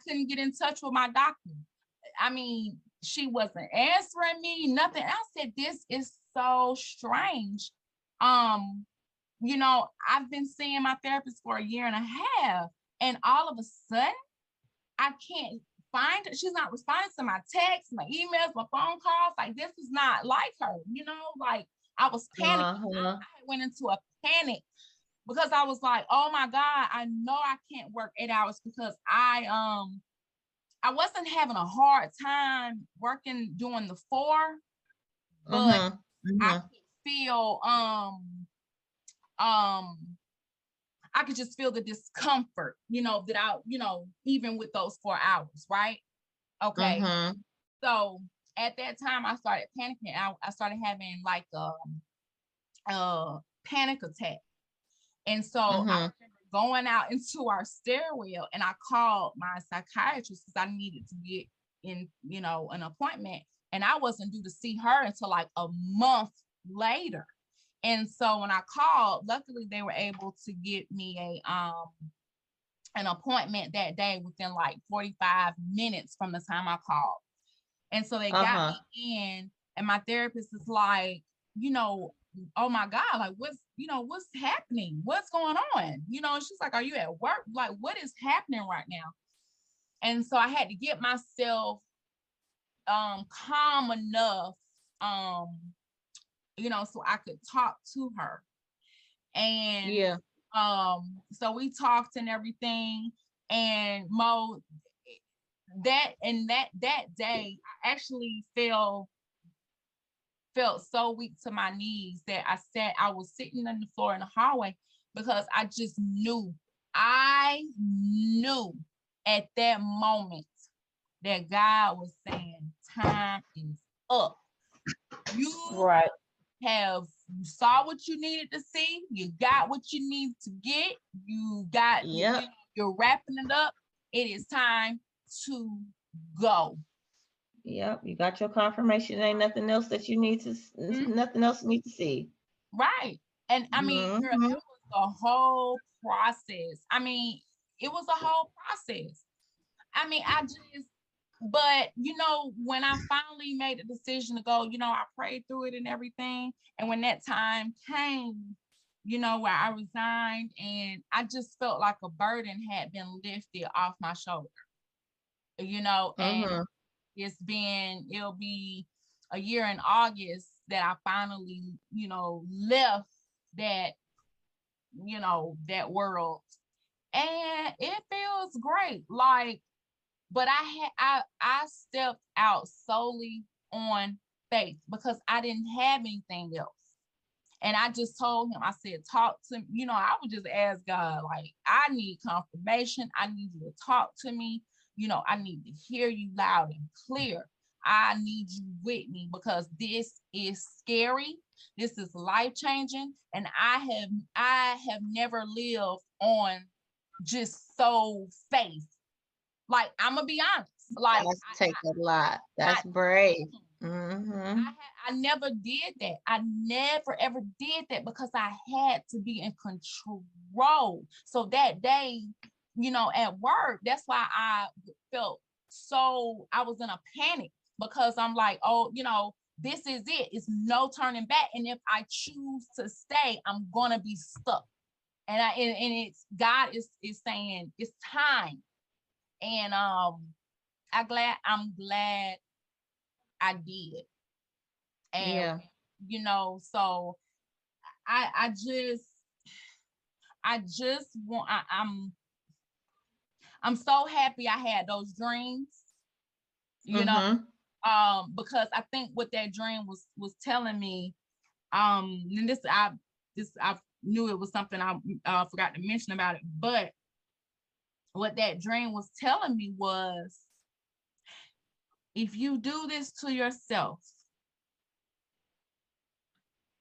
couldn't get in touch with my doctor. I mean, she wasn't answering me, nothing. I said, this is so strange. Um, I've been seeing my therapist for a year and a half, and all of a sudden, I can't find her. She's not responding to my texts, my emails, my phone calls. Like, this is not like her, like I was panicking. Uh-huh. I went into a panic because I was like, oh my God, I know I can't work 8 hours, because I wasn't having a hard time working doing the 4, but Mm-hmm. I Mm-hmm. could feel um I could just feel the discomfort, that even with those 4 hours, right? Okay. Mm-hmm. So at that time I started panicking. I started having like a panic attack. And so I Mm-hmm. remember going out into our stairwell, and I called my psychiatrist because I needed to get in, an appointment. And I wasn't due to see her until like a month later. And so when I called, luckily they were able to get me an appointment that day within like 45 minutes from the time I called. And so they got Uh-huh. me in, and my therapist is like, oh my God, like what's happening? What's going on? She's like, are you at work? Like, what is happening right now? And so I had to get myself calm enough, um, so I could talk to her. And Yeah. so we talked and everything. And Mo, that day, I actually felt so weak to my knees that I was sitting on the floor in the hallway because I knew at that moment that God was saying, time is up. You Right. you saw what you needed to see, you got what you need to get, Yep. you're wrapping it up. It is time to go. Yep. You got your confirmation. Ain't nothing else that you need to, Mhm. nothing else you need to see. Right. And I mean, girl, Mm-hmm. it was a whole process. I mean, it was a whole process. I mean, but when I finally made the decision to go, I prayed through it and everything. And when that time came, where I resigned, and I just felt like a burden had been lifted off my shoulder, and Mm-hmm. it'll be a year in August that I finally, left that, that world. And it feels great. Like, but I stepped out solely on faith because I didn't have anything else. And I just told him, I said, talk to me. I would just ask God, like, I need confirmation. I need you to talk to me. I need to hear you loud and clear. I need you with me because this is scary. This is life changing. And I have never lived on just so faith. Like, I'm gonna be honest. Like, That's take a lot. I That's brave. Mm-hmm. I never did that. I never ever did that because I had to be in control. So that day, at work, that's why I felt I was in a panic because I'm like, oh, this is it. It's no turning back. And if I choose to stay, I'm gonna be stuck. And it's God is saying it's time. And I'm glad I did. And Yeah. so I just want I'm so happy I had those dreams, you know, Mm-hmm. because I think what that dream was telling me, and I knew it was something I forgot to mention about it, but what that dream was telling me was, if you do this to yourself,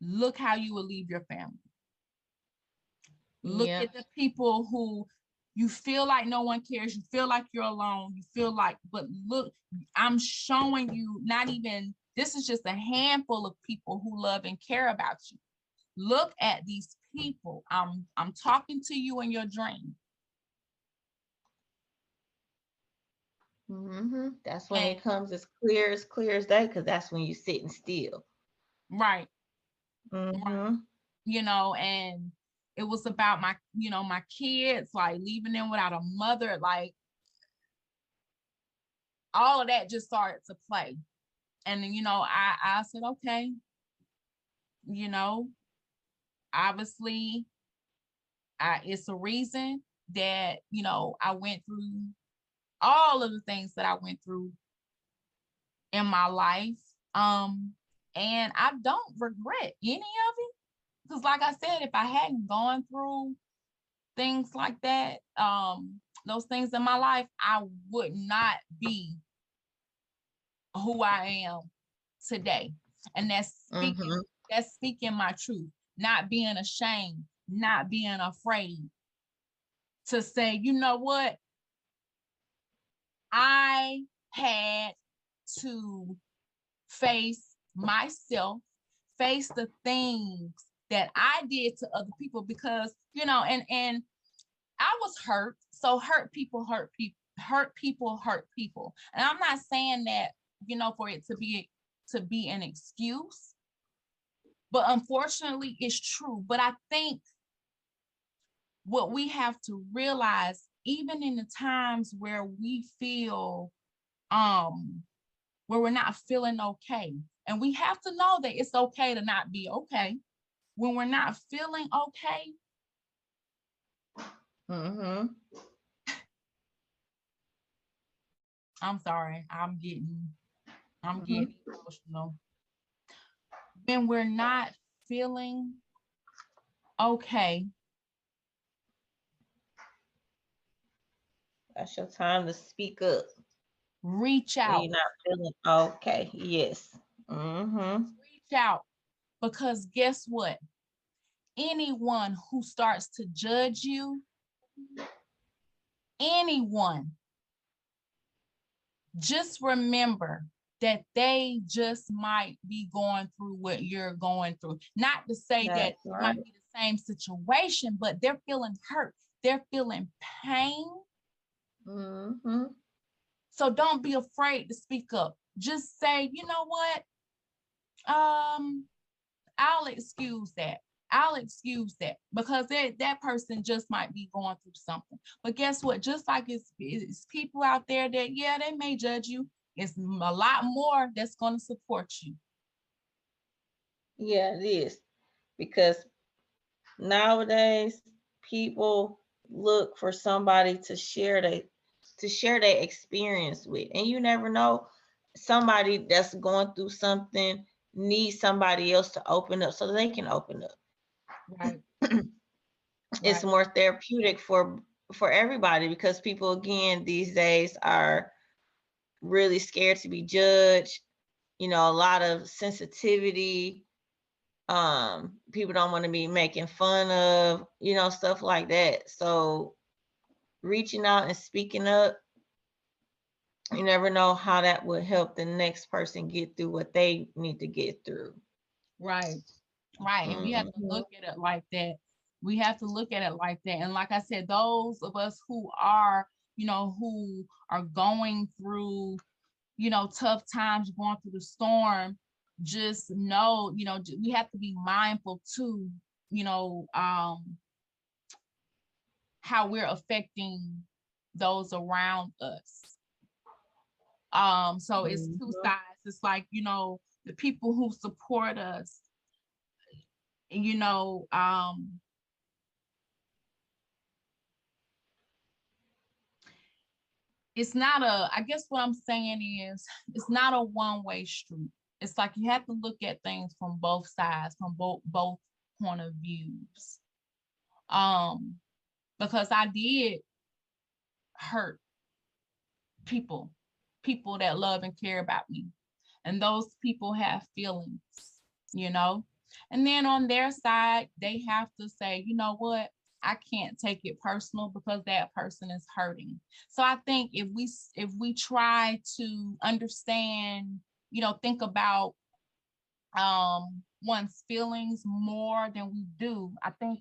look how you will leave your family. Look Yeah. at the people who you feel like no one cares. You feel like you're alone. You feel like, but look, I'm showing you not even, this is just a handful of people who love and care about you. Look at these people. I'm talking to you in your dream. Mm-hmm. That's when And it comes as clear as day, because that's when you're sitting still. right, right, Mm-hmm. and it was about my kids, like leaving them without a mother, like all of that just started to play. And then, I said, okay, you know, obviously, it's a reason that, I went through all of the things that I went through in my life. And I don't regret any of it. Because like I said, if I hadn't gone through things like that, those things in my life, I would not be who I am today. And Mm-hmm. that's speaking my truth, not being ashamed, not being afraid to say, you know what, I had to face myself, face the things that I did to other people because, and I was hurt. So hurt people hurt people, hurt people hurt people. And I'm not saying that, for it to be an excuse, but unfortunately it's true. But I think what we have to realize, even in the times where we feel where we're not feeling okay, and we have to know that it's okay to not be okay. When we're not feeling okay, Mm-hmm. I'm sorry, I'm getting Mm-hmm. emotional. when we're not feeling okay, That's your time to speak up reach when out. you're not feeling okay. Yes. Mm-hmm. Reach out. Because guess what? Anyone who starts to judge you, anyone, just remember that they just might be going through what you're going through. Not to say that That's it right. might be the same situation, but they're feeling hurt. They're feeling pain. Mm-hmm. So don't be afraid to speak up. Just say, you know what? Um, I'll excuse that. I'll excuse that because that person just might be going through something. But guess what? Just like it's people out there that, yeah, they may judge you. It's a lot more that's going to support you. Yeah, it is. Because nowadays people look for somebody to share their experience with. And you never know, somebody that's going through something needs somebody else to open up so they can open up. Right, It's right, more therapeutic for everybody because people again these days are really scared to be judged. You know, a lot of sensitivity. People don't want to be making fun of, stuff like that. So reaching out and speaking up, you never know how that would help the next person get through what they need to get through. right, right. And we have to Hmm. look at it like that. We have to look at it like that. And like I said, those of us who are, who are going through tough times, going through the storm, just know, we have to be mindful too, you know, um, how we're affecting those around us. So it's two Hmm. sides. It's like, the people who support us, you know, um, it's not I guess what I'm saying is it's not a one-way street. It's like you have to look at things from both sides, from both point of views. Um, because I did hurt people, people that love and care about me. And those people have feelings, you know? And then on their side, they have to say, you know what? I can't take it personal because that person is hurting. So I think if we try to understand, think about one's feelings more than we do, I think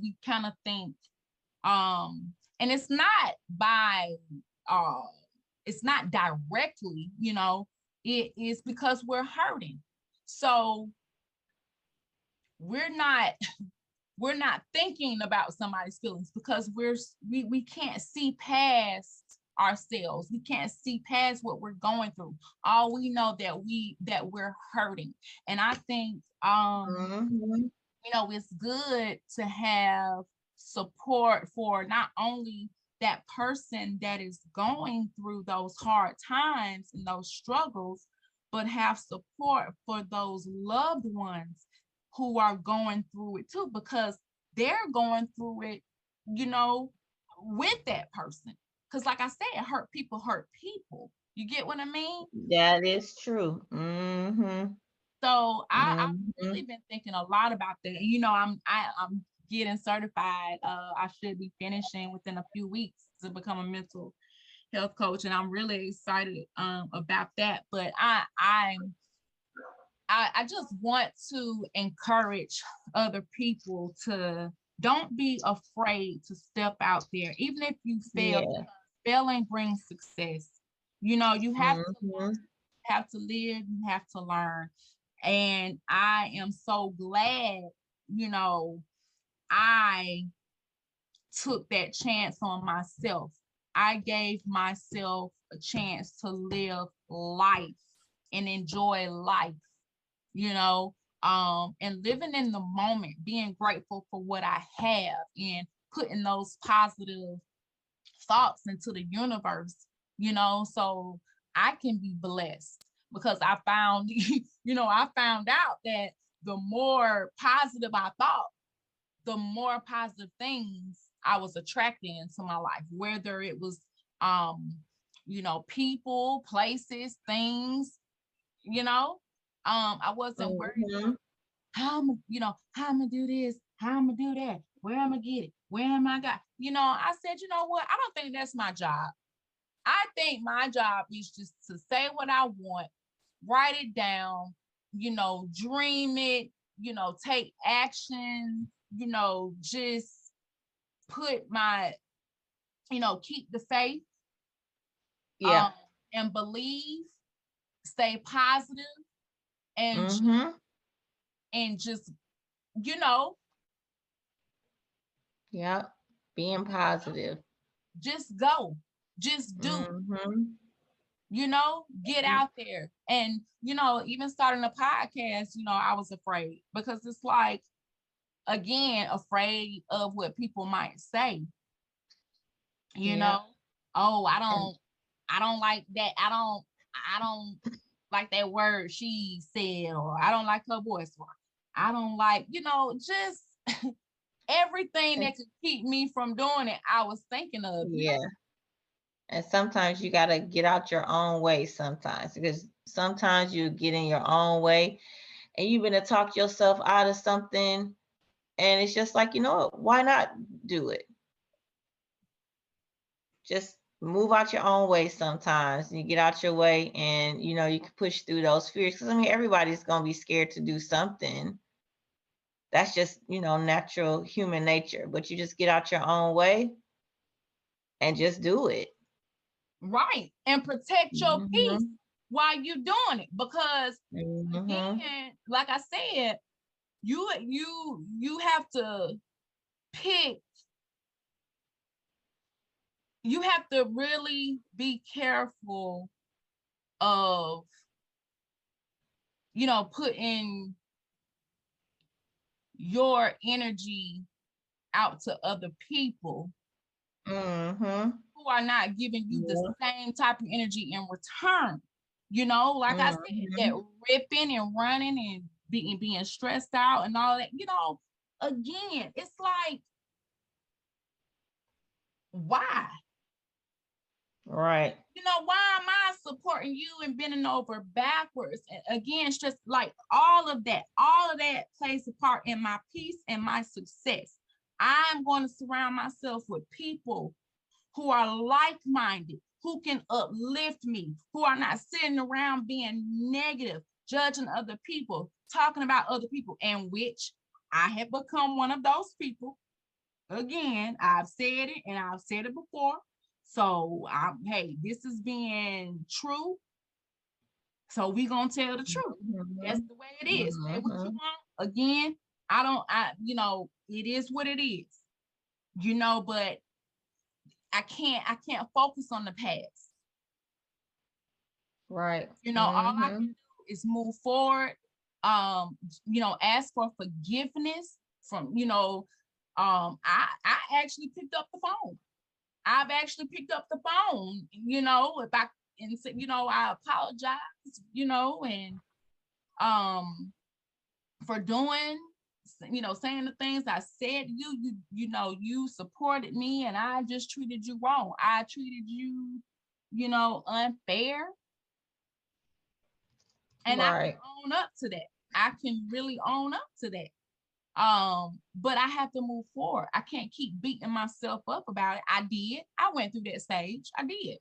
we kind of think and uh it's not directly, it is because we're hurting. So we're not we're not thinking about somebody's feelings because we can't see past ourselves. We can't see past what we're going through. All we know that we're hurting. And I think Hmm. it's good to have support for not only that person that is going through those hard times and those struggles, but have support for those loved ones who are going through it too, because they're going through it, you know, with that person. Because, like I said, hurt people. You get what I mean? That is true. Hmm. So I've Hmm. really been thinking a lot about that. I'm getting certified. I should be finishing within a few weeks to become a mental health coach, and I'm really excited about that. But I just want to encourage other people to don't be afraid to step out there, even if you fail, Yeah. because failing brings success. You have to Hmm. have to live, you have to learn. And I am so glad, you know, I took that chance on myself. I gave myself a chance to live life and enjoy life, you know, and living in the moment, being grateful for what I have and putting those positive thoughts into the universe, so I can be blessed. because I found, I found out that the more positive I thought, the more positive things I was attracting into my life, whether it was, people, places, things, I wasn't worried Mm-hmm. how I'm gonna do this, how I'm gonna do that, where I'm gonna get it, where am I got, I said, you know what? I don't think that's my job. I think my job is just to say what I want, write it down, dream it, take action, just put my, keep the faith, Yeah. um, and believe, stay positive, and Mm-hmm. just, you know, Yeah. Being positive. just go, just do, Mm-hmm. get out there. And, even starting a podcast, I was afraid because it's like, again, afraid of what people might say, you Yeah. know, oh, And I don't like that. I don't like that word she said, or I don't like her voice, or I don't like, just everything and that could keep me from doing it, I was thinking of. yeah. And sometimes you gotta get out your own way sometimes because sometimes you get in your own way and you've been to talk yourself out of something and it's just like, you know what, why not do it? Just move out your own way sometimes. You get out your way and you can push through those fears. Because I mean everybody's gonna be scared to do something. That's just, natural human nature. But you just get out your own way and just do it. Right. And protect your peace Mm-hmm. while you're doing it. Because Mm-hmm. again, like I said, you have to pick, you have to really be careful of, putting your energy out to other people Mm-hmm. who are not giving you the Yeah. same type of energy in return. Like I said, that Mm-hmm. ripping and running and being stressed out and all that, again, it's like, why? Right. Why am I supporting you and bending over backwards? And again, it's just like all of that plays a part in my peace and my success. I'm going to surround myself with people who are like-minded, who can uplift me, who are not sitting around being negative, judging other people, talking about other people, and which I have become one of those people. Again, I've said it and I've said it before. So, hey, this is being true. So we gonna tell the truth. That's Mm-hmm. the way it is. Say what you Mm-hmm. want. Again, it is what it is. But I can't focus on the past. Right. All I can Mm-hmm. do is move forward. Ask for forgiveness from, I actually picked up the phone. I've actually picked up the phone, if I and said, I apologize, and for doing, saying the things I said to you, you supported me and I just treated you wrong. I treated you, unfair. And I can Right. own up to that. I can really own up to that. But I have to move forward. I can't keep beating myself up about it. I did. I went through that stage. I did.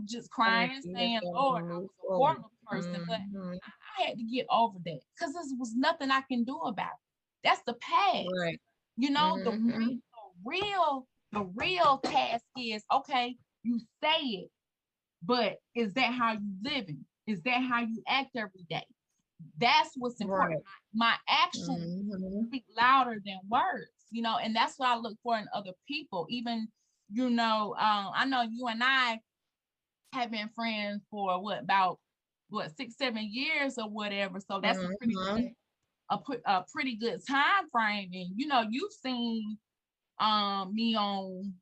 Just Right. crying, You just saying, gotta Lord, I move was a forward. horrible person, but Mm-hmm. I had to get over that because there was nothing I can do about it. That's the past. Right. The Mm-hmm. real task is, okay, you say it, but is that how you living? Is that how you act every day? That's what's important. Right. My actions Mm-hmm. speak louder than words, and that's what I look for in other people. Even, I know you and I have been friends for about 6, 7 years or whatever. So that's Mm-hmm. a pretty good time frame. And you've seen me on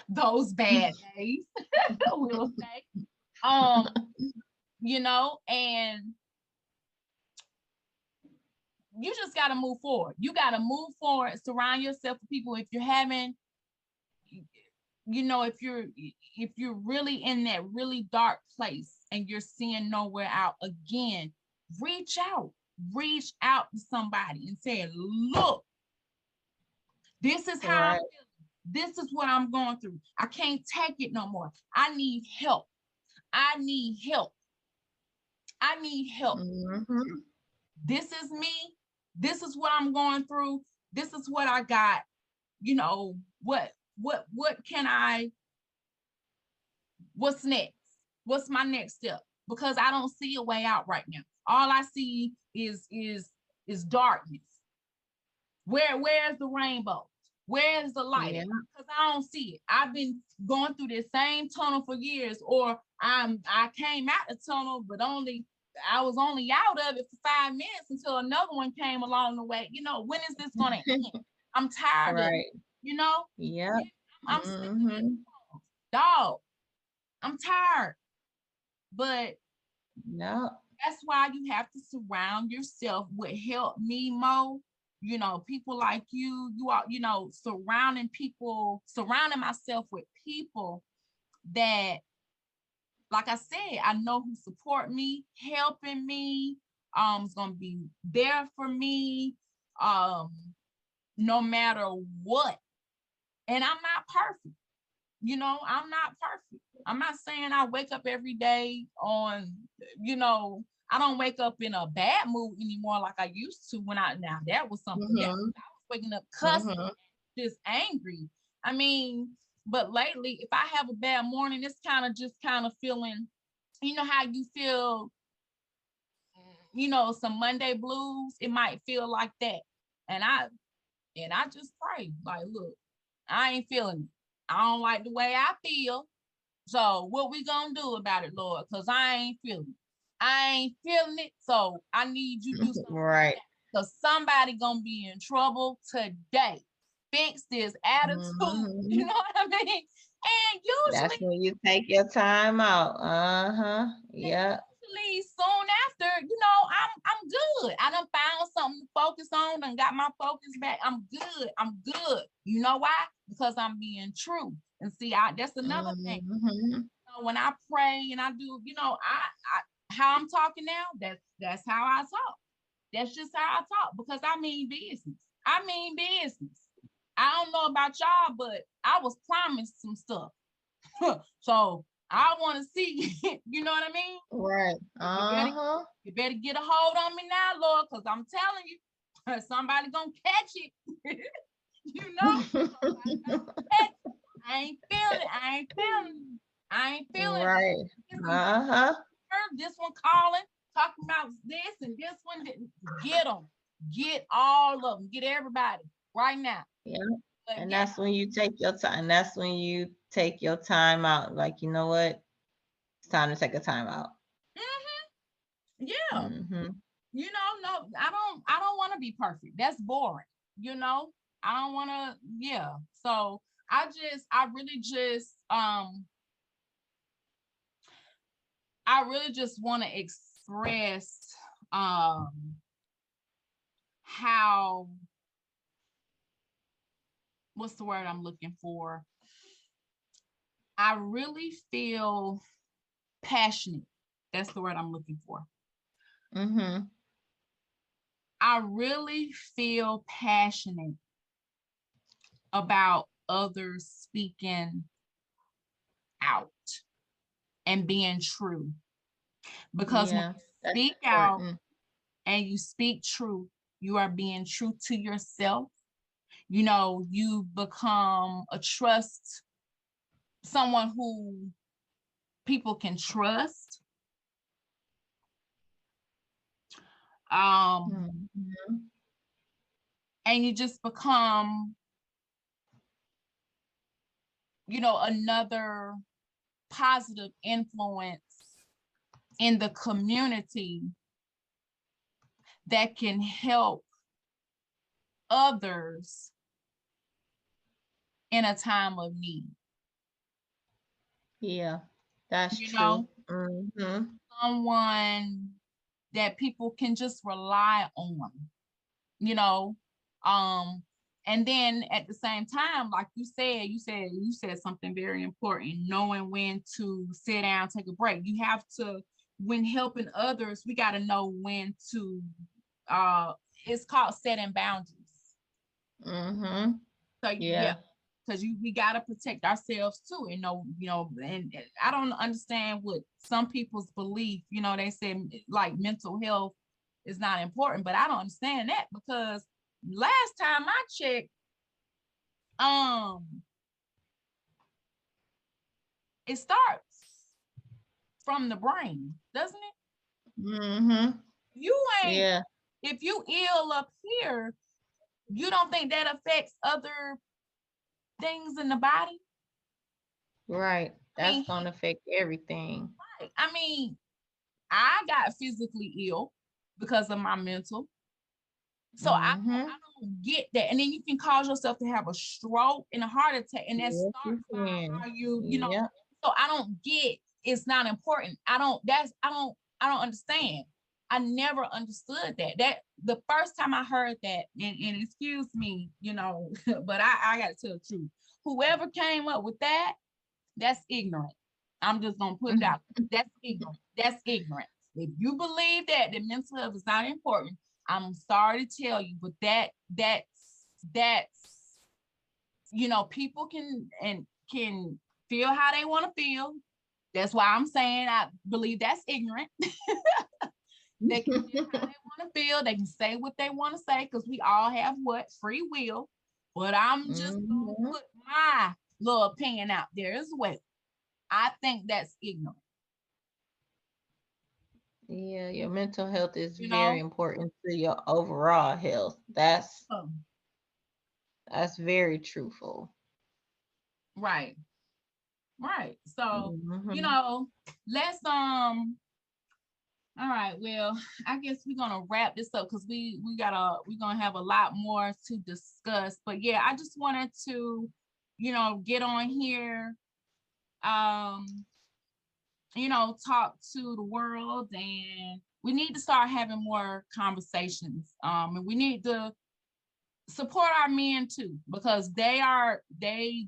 those bad days, we'll say. Um, and you just got to move forward. You got to move forward, surround yourself with people. If you're having, if you're really in that really dark place and you're seeing nowhere out, again, reach out to somebody and say, look, this is how I'm feeling. This is what I'm going through. I can't take it no more. I need help. I need help. I need help. Mm-hmm. This is me. This is what I'm going through. This is what I got. What can I, what's next? What's my next step? Because I don't see a way out right now. All I see is darkness. Where's the rainbow? Where's the light? Yeah. Because I don't see it. I've been going through this same tunnel for years, or I came out the tunnel, but I was only out of it for 5 minutes until another one came along the way. When is this gonna end? I'm tired of it. Yeah. I'm sick of it. Dog, I'm tired. But yeah, that's why you have to surround yourself with help me, Mo. People like you are, surrounding myself with people that, like I said, I know who support me, helping me, is gonna be there for me, no matter what. And I'm not perfect. I'm not perfect. I'm not saying I wake up every day I don't wake up in a bad mood anymore like I used to now that was something that I was waking up cussing, just angry. I mean, but lately, if I have a bad morning, it's kind of feeling, how you feel, some Monday blues, it might feel like that. And I just pray, like, look, I ain't feeling it. I don't like the way I feel. So what we gonna do about it, Lord? Because I ain't feeling it. I ain't feeling it. So I need you to do something. Right. Because somebody gonna be in trouble today. Fix this attitude. You know what I mean? And That's usually, when you take your time out. Yeah. usually soon after, I'm good. I done found something to focus on and got my focus back. I'm good. I'm good. You know why? Because I'm being true. And see, that's another thing. When I pray and I do, how I'm talking now, that's how I talk. That's just how I talk, because I mean business. I mean business. I don't know about y'all, but I was promised some stuff. So I want to see, you know what I mean? Right. You better get a hold on me now, Lord, because I'm telling you, somebody gonna catch it. you know, I ain't feeling it. I ain't feeling it. I ain't feeling Right. it. This one calling, talking about this, and this one didn't. Get them. Get all of them. Get everybody right now. Yeah. But And yeah. that's when you take your time. That's when you take your time out. Like, you know what? It's time to take a time out. Yeah. No, I don't want to be perfect. That's boring. I don't want to, yeah. So I really just want to express how, what's the word I'm looking for? I really feel passionate. That's the word I'm looking for. I really feel passionate about others speaking out and being true. Because when you speak out and you speak truth, you are being true to yourself. You become someone who people can trust. And you just become, another positive influence in the community that can help others in a time of need. Yeah, that's true. Mhm. someone that people can just rely on, you know. Um, and then at the same time, like you said something very important, knowing when to sit down, take a break. You have to, when helping others, we got to know when to uh it's called setting boundaries. Mhm. So yeah, Yeah. because we gotta protect ourselves too, and know, and I don't understand what some people's belief. They say like mental health is not important, but I don't understand that because last time I checked, um, it starts from the brain, doesn't it? Mhm. You ain't Yeah. If you ill up here, you don't think that affects other things in the body? Right. I That's mean, gonna affect everything. I mean, I got physically ill because of my mental. So I Mhm. don't get that. And then you can cause yourself to have a stroke and a heart attack. And that Yes, starts you by how can. you. Yep. So I don't get it's not important. I don't understand. I never understood that. That the first time I heard that, and excuse me, but I gotta tell the truth. Whoever came up with that, that's ignorant. I'm just gonna put it out. That's ignorant. That's ignorant. If you believe that mental health is not important, I'm sorry to tell you, but that's people can feel how they want to feel. That's why I'm saying I believe that's ignorant. They can feel how they want to feel. They can say what they want to say because we all have what free will. But I'm just gonna Mhm. put my little opinion out there as well. I think that's ignorant. Yeah, your mental health is You very know? important to your overall health. That's Um, that's very truthful. right, right. So, Mhm. let's all right, well, I guess we're gonna wrap this up because we're gonna have a lot more to discuss. But yeah, I just wanted to, get on here, um, talk to the world, and we need to start having more conversations. And we need to support our men too, because they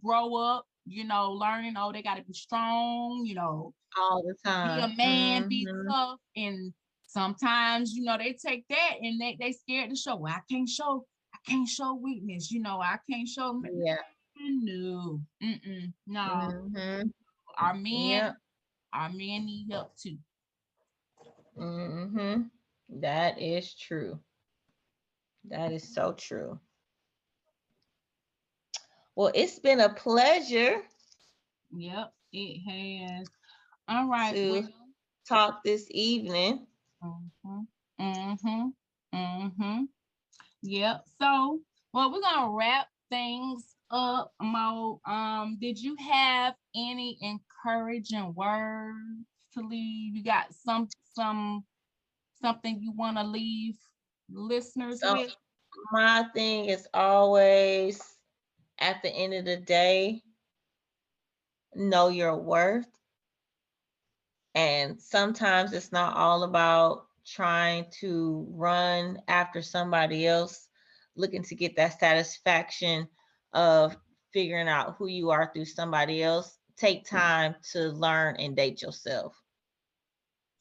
grow up, learning, oh, they gotta be strong, All the be a time. man, be Mhm. tough. And sometimes, they take that and they scared to show. Well, I can't show weakness, I can't show Yeah. no. No. Mhm. Our men, Yep. our men need help too. Mhm. That is true. That is so true. Well, it's been a pleasure Yep, it has. All right, well. to talk this evening. Mm-hmm, mm-hmm, mm-hmm. Yep. So, well, we're gonna wrap things up, Mo. Did you have any encouraging words to leave? You got something you want to leave listeners So with? my thing is always at the end of the day, know your worth. And sometimes it's not all about trying to run after somebody else, looking to get that satisfaction of figuring out who you are through somebody else. Take time to learn and date yourself.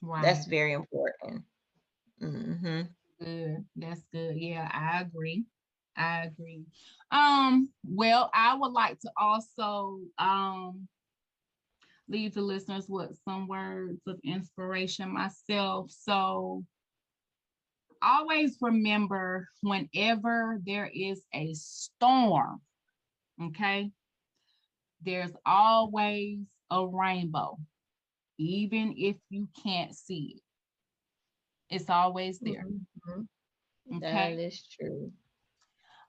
Right. That's very important. Hmm. Good. That's good. Yeah, I agree. I agree. Well, I would like to also leave the listeners with some words of inspiration myself. So always remember whenever there is a storm, okay, there's always a rainbow, even if you can't see it. It's always there, Hmm. That okay? is true.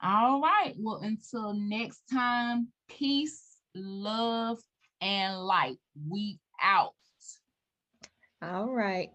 All right. Well, until next time, peace, love, and light. We out. All right.